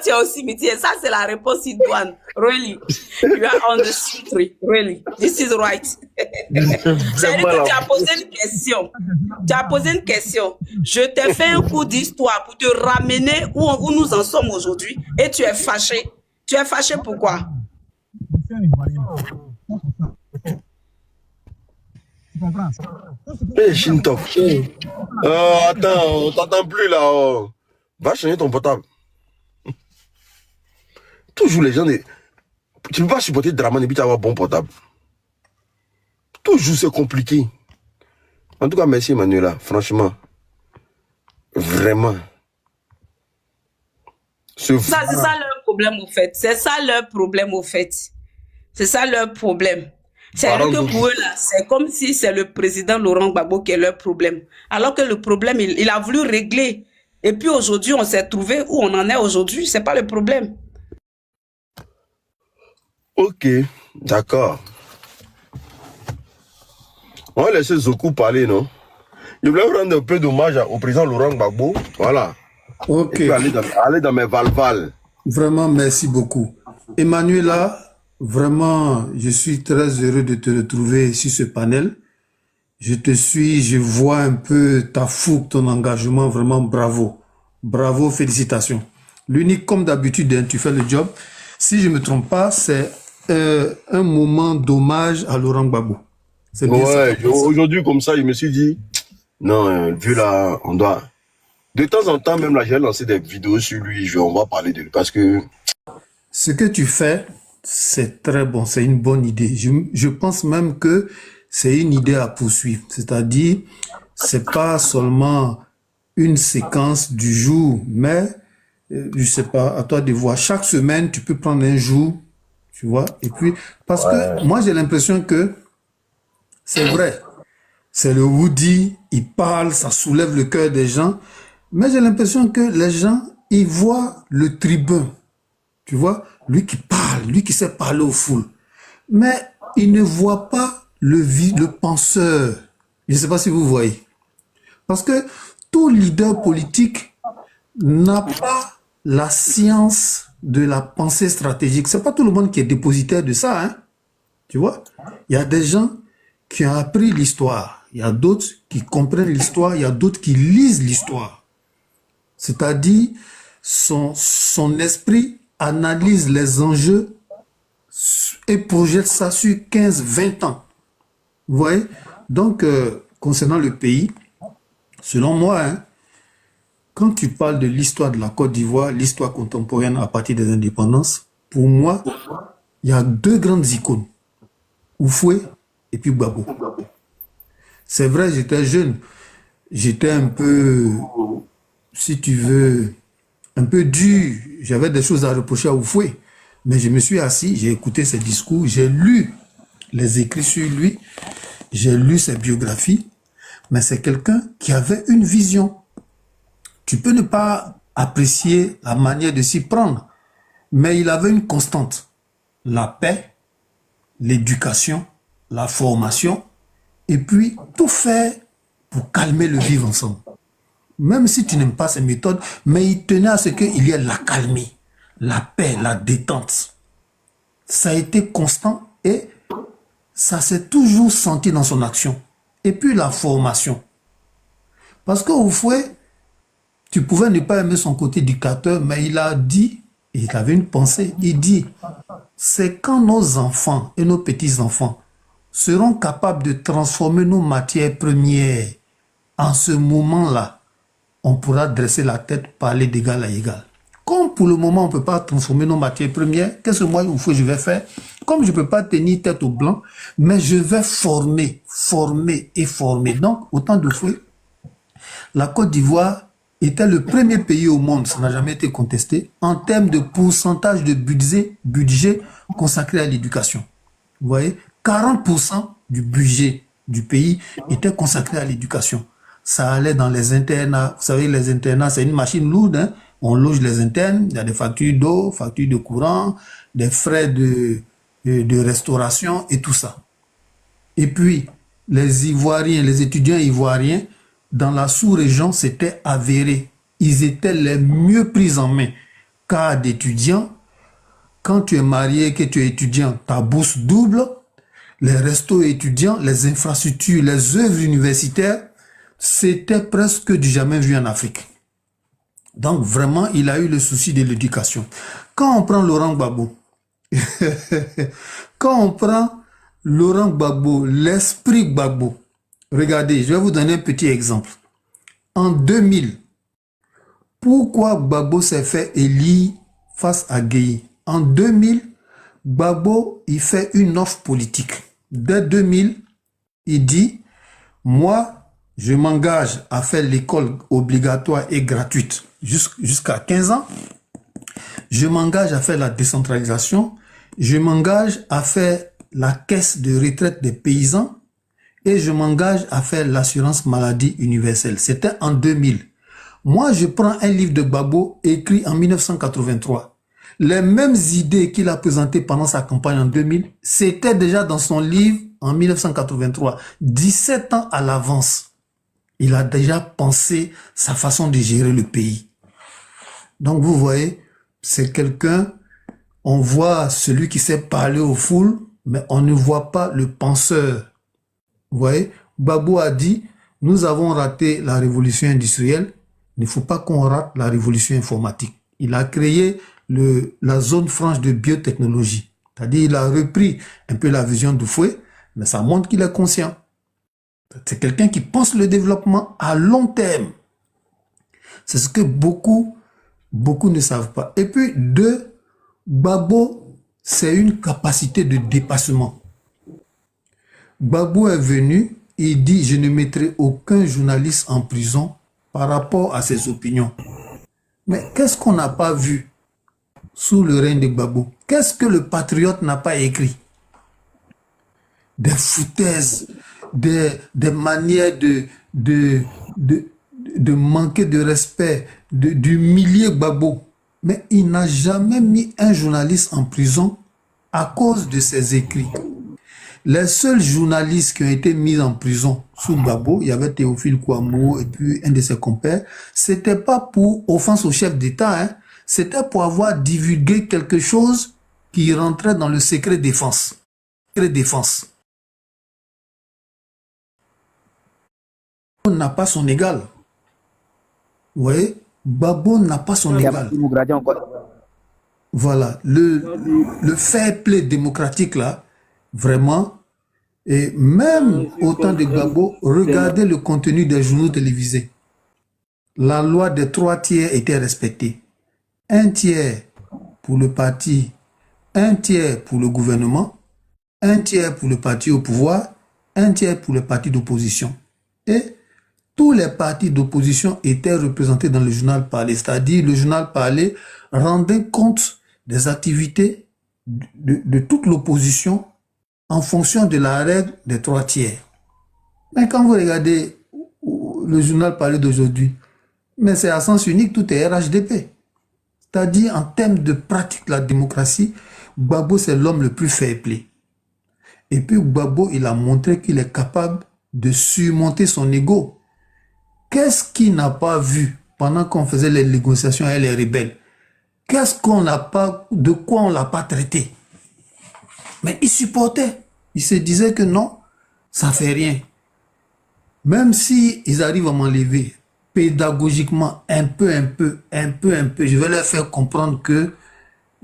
tu es au cimetière. Ça, c'est la réponse idoine. Really. You are on the street. Really. This is right. C'est-à-dire que tu as posé une question. Je t'ai fait un cours d'histoire pour te ramener où nous en sommes aujourd'hui. Et tu es fâché. Tu es fâché pourquoi? Tu comprends? Shintok. Attends, on t'entend plus là. Oh. Va changer ton portable. Toujours les gens, tu ne peux pas supporter Draman et puis tu avoir un bon portable. Toujours c'est compliqué. En tout cas, merci Manuela, franchement. Vraiment. C'est ça leur problème au fait. C'est ça leur problème au fait. C'est ça leur problème. C'est-à-dire que pour eux là, c'est comme si c'est le président Laurent Gbagbo qui est leur problème. Alors que le problème, il a voulu régler. Et puis aujourd'hui, on s'est trouvé où on en est aujourd'hui. C'est pas le problème. Ok, d'accord. On va laisser Zoku parler, non? Je voulais rendre un peu d'hommage au président Laurent Gbagbo. Voilà. Ok. Et puis aller dans mes valvales. Vraiment, merci beaucoup. Emmanuela, vraiment, je suis très heureux de te retrouver sur ce panel. Je te suis, je vois un peu ta fougue, ton engagement, vraiment bravo. Bravo, félicitations. L'unique, comme d'habitude, hein, tu fais le job. Si je ne me trompe pas, c'est un moment d'hommage à Laurent Gbagbo. C'est bien ça. Aujourd'hui, comme ça, je me suis dit, non, vu là, on doit... De temps en temps, même là, j'ai lancé des vidéos sur lui, on va parler de lui, parce que... Ce que tu fais, c'est très bon, c'est une bonne idée. Je pense même que c'est une idée à poursuivre. C'est-à-dire, c'est pas seulement une séquence du jour, mais, je sais pas, à toi de voir. Chaque semaine, tu peux prendre un jour, tu vois, et puis, parce que moi, j'ai l'impression que c'est vrai. C'est le Woody, il parle, ça soulève le cœur des gens, mais j'ai l'impression que les gens, ils voient le tribun. Tu vois, lui qui parle, lui qui sait parler aux foules. Mais il ne voit pas le penseur. Je ne sais pas si vous voyez. Parce que tout leader politique n'a pas la science de la pensée stratégique. C'est pas tout le monde qui est dépositaire de ça, hein. Tu vois, il y a des gens qui ont appris l'histoire. Il y a d'autres qui comprennent l'histoire. Il y a d'autres qui lisent l'histoire. C'est-à-dire, son esprit analyse les enjeux et projette ça sur 15, 20 ans. Vous voyez? Donc, concernant le pays, selon moi, hein, quand tu parles de l'histoire de la Côte d'Ivoire, l'histoire contemporaine à partir des indépendances, pour moi, il y a deux grandes icônes. Oufoué et puis Gbagbo. C'est vrai, j'étais jeune. J'étais un peu, si tu veux, un peu dur. J'avais des choses à reprocher à Oufoué. Mais je me suis assis, j'ai écouté ses discours, j'ai lu les écrits sur lui, j'ai lu ses biographies. Mais c'est quelqu'un qui avait une vision. Tu peux ne pas apprécier la manière de s'y prendre, mais il avait une constante. La paix, l'éducation, la formation, et puis tout faire pour calmer le vivre ensemble. Même si tu n'aimes pas ces méthodes, mais il tenait à ce qu'il y ait la calmie, la paix, la détente. Ça a été constant et ça s'est toujours senti dans son action. Et puis la formation. Parce qu'au fouet, tu pouvais ne pas aimer son côté dictateur, mais il a dit, il avait une pensée, il dit, c'est quand nos enfants et nos petits-enfants seront capables de transformer nos matières premières, en ce moment-là, on pourra dresser la tête, parler d'égal à égal. Comme pour le moment, on ne peut pas transformer nos matières premières, qu'est-ce que moi, je vais faire? Comme je ne peux pas tenir tête au blanc, mais je vais former, former et former. Donc, autant de fois, la Côte d'Ivoire était le premier pays au monde, ça n'a jamais été contesté, en termes de pourcentage de budget consacré à l'éducation. Vous voyez, 40% du budget du pays était consacré à l'éducation. Ça allait dans les internats. Vous savez, les internats, c'est une machine lourde, hein. On loge les internes, il y a des factures d'eau, factures de courant, des frais de restauration et tout ça. Et puis, les Ivoiriens, les étudiants ivoiriens, dans la sous-région, c'était avéré. Ils étaient les mieux pris en main. Car d'étudiants, quand tu es marié, que tu es étudiant, ta bourse double, les restos étudiants, les infrastructures, les œuvres universitaires, c'était presque du jamais vu en Afrique. Donc vraiment, il a eu le souci de l'éducation. Quand on prend Laurent Gbagbo, quand on prend Laurent Gbagbo, l'esprit Gbagbo, regardez, je vais vous donner un petit exemple. En 2000, pourquoi Gbagbo s'est fait élire face à Gueye? En 2000, Gbagbo, il fait une offre politique. Dès 2000, il dit, moi, je m'engage à faire l'école obligatoire et gratuite jusqu'à 15 ans. Je m'engage à faire la décentralisation. Je m'engage à faire la caisse de retraite des paysans. Et je m'engage à faire l'assurance maladie universelle. C'était en 2000. Moi, je prends un livre de Gbagbo écrit en 1983. Les mêmes idées qu'il a présentées pendant sa campagne en 2000, c'était déjà dans son livre en 1983. 17 ans à l'avance. Il a déjà pensé sa façon de gérer le pays. Donc, vous voyez, c'est quelqu'un, on voit celui qui sait parler aux foules, mais on ne voit pas le penseur. Vous voyez, Gbagbo a dit, nous avons raté la révolution industrielle, il ne faut pas qu'on rate la révolution informatique. Il a créé la zone franche de biotechnologie. C'est-à-dire, il a repris un peu la vision d'Oufoué, mais ça montre qu'il est conscient. C'est quelqu'un qui pense le développement à long terme. C'est ce que beaucoup ne savent pas. Et puis, deux, Gbagbo, c'est une capacité de dépassement. Gbagbo est venu, il dit, je ne mettrai aucun journaliste en prison par rapport à ses opinions. Mais qu'est-ce qu'on n'a pas vu sous le règne de Gbagbo? Qu'est-ce que le patriote n'a pas écrit? Des foutaises, des manières de manquer de respect, d'humilier Gbagbo. Mais il n'a jamais mis un journaliste en prison à cause de ses écrits. Les seuls journalistes qui ont été mis en prison sous Gbagbo, il y avait Théophile Kouamouo et puis un de ses compères, c'était pas pour offense au chef d'État, hein, c'était pour avoir divulgué quelque chose qui rentrait dans le secret défense. Secret défense. On n'a pas son égal. Vous voyez, Gbagbo n'a pas son égal. Voilà, le fair play démocratique là, vraiment, et même au temps de Gbagbo, regardez le contenu des journaux télévisés. La loi des 3 tiers était respectée. 1 tiers pour le parti, 1 tiers pour le gouvernement, 1 tiers pour le parti au pouvoir, 1 tiers pour le parti d'opposition. Et tous les partis d'opposition étaient représentés dans le journal Parler. C'est-à-dire, le journal Parler rendait compte des activités de toute l'opposition en fonction de la règle des 3 tiers. Mais quand vous regardez le journal Parler d'aujourd'hui, mais c'est à sens unique, tout est RHDP. C'est-à-dire, en termes de pratique de la démocratie, Gbagbo, c'est l'homme le plus fair-play. Et puis, Gbagbo, il a montré qu'il est capable de surmonter son ego. Qu'est-ce qu'il n'a pas vu pendant qu'on faisait les négociations avec les rebelles? Qu'est-ce qu'on n'a pas, de quoi on l'a pas traité? Mais il supportait. Il se disait que non, ça fait rien. Même si ils arrivent à m'enlever pédagogiquement, un peu, je vais leur faire comprendre que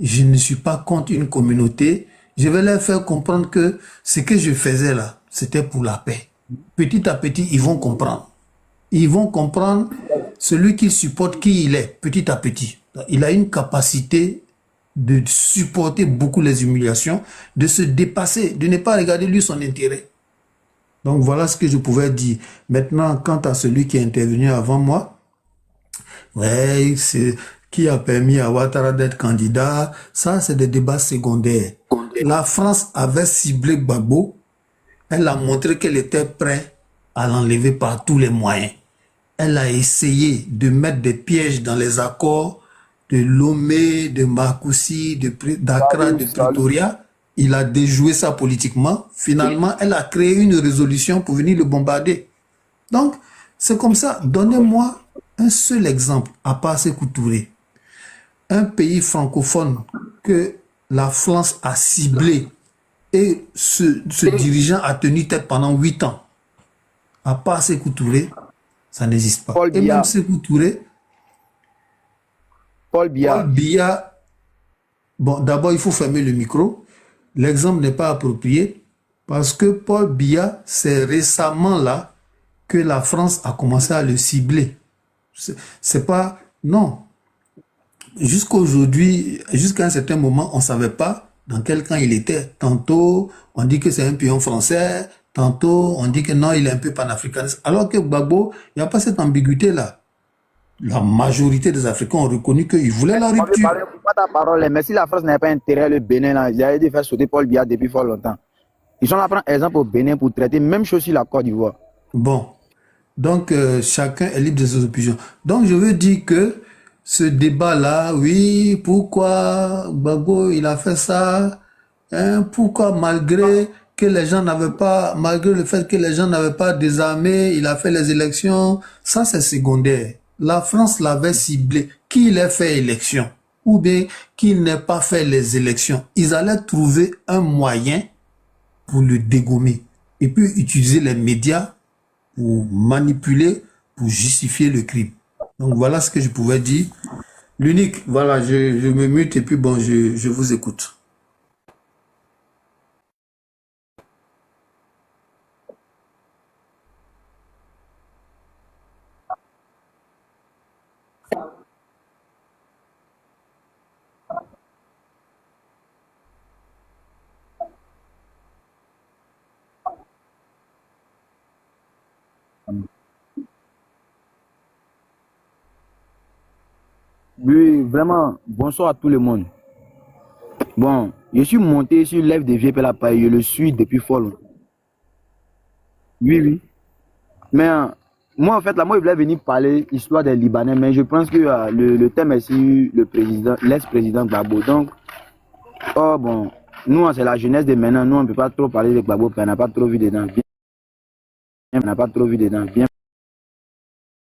je ne suis pas contre une communauté. Je vais leur faire comprendre que ce que je faisais là, c'était pour la paix. Petit à petit, ils vont comprendre. Ils vont comprendre celui qui supporte qui il est, petit à petit. Il a une capacité de supporter beaucoup les humiliations, de se dépasser, de ne pas regarder lui son intérêt. Donc voilà ce que je pouvais dire. Maintenant, quant à celui qui est intervenu avant moi, ouais, c'est qui a permis à Ouattara d'être candidat, ça c'est des débats secondaires. La France avait ciblé Gbagbo, elle a montré qu'elle était prête à l'enlever par tous les moyens. Elle a essayé de mettre des pièges dans les accords de Lomé, de Marcoussis, d'Accra, de Pretoria. Il a déjoué ça politiquement. Finalement, elle a créé une résolution pour venir le bombarder. Donc, c'est comme ça. Donnez-moi un seul exemple, à part Sékou Touré. Un pays francophone que la France a ciblé et ce dirigeant a tenu tête pendant 8 ans. À part Sékou Touré, ça n'existe pas. Paul Et Biya. même Sékou Touré, Paul Biya. Paul Biya, bon, d'abord, il faut fermer le micro. L'exemple n'est pas approprié parce que Paul Biya, c'est récemment là que la France a commencé à le cibler. C'est pas... Non. Jusqu'à aujourd'hui, jusqu'à un certain moment, on ne savait pas dans quel camp il était. Tantôt, on dit que c'est un pion français. Tantôt, on dit que non, il est un peu panafricaniste. Alors que Gbagbo, il n'y a pas cette ambiguïté-là. La majorité des Africains ont reconnu qu'ils voulaient la rupture. Pas ta parole, mais si la France n'avait pas intérêt le Bénin, là, ils avaient dû faire sauter Paul Biya depuis fort longtemps. Ils sont là prendre exemple au Bénin pour traiter même chose sur la Côte d'Ivoire. Bon. Donc, chacun est libre de ses opinions. Donc, je veux dire que ce débat-là, oui, pourquoi Gbagbo, il a fait ça, hein, pourquoi malgré que les gens n'avaient pas, malgré le fait que les gens n'avaient pas désarmé, il a fait les élections, ça c'est secondaire. La France l'avait ciblé, qu'il ait fait élection, ou bien qu'il n'ait pas fait les élections. Ils allaient trouver un moyen pour le dégommer, et puis utiliser les médias pour manipuler, pour justifier le crime. Donc voilà ce que je pouvais dire. L'unique, voilà, je me mute et puis bon, je vous écoute. Oui, vraiment, bonsoir à tout le monde. Bon, je suis monté sur l'œuvre de Vieux Pela Paye, je le suis depuis fort longtemps. Oui, oui. Mais moi, en fait, là, moi, je voulais venir parler histoire des Libanais, mais je pense que le thème est sur le président, l'ex-président Gbagbo. Donc, oh bon, nous, c'est la jeunesse de maintenant. Nous, on ne peut pas trop parler de Gbagbo, on n'a pas trop vu dedans. On n'a pas trop vu dedans. Bien.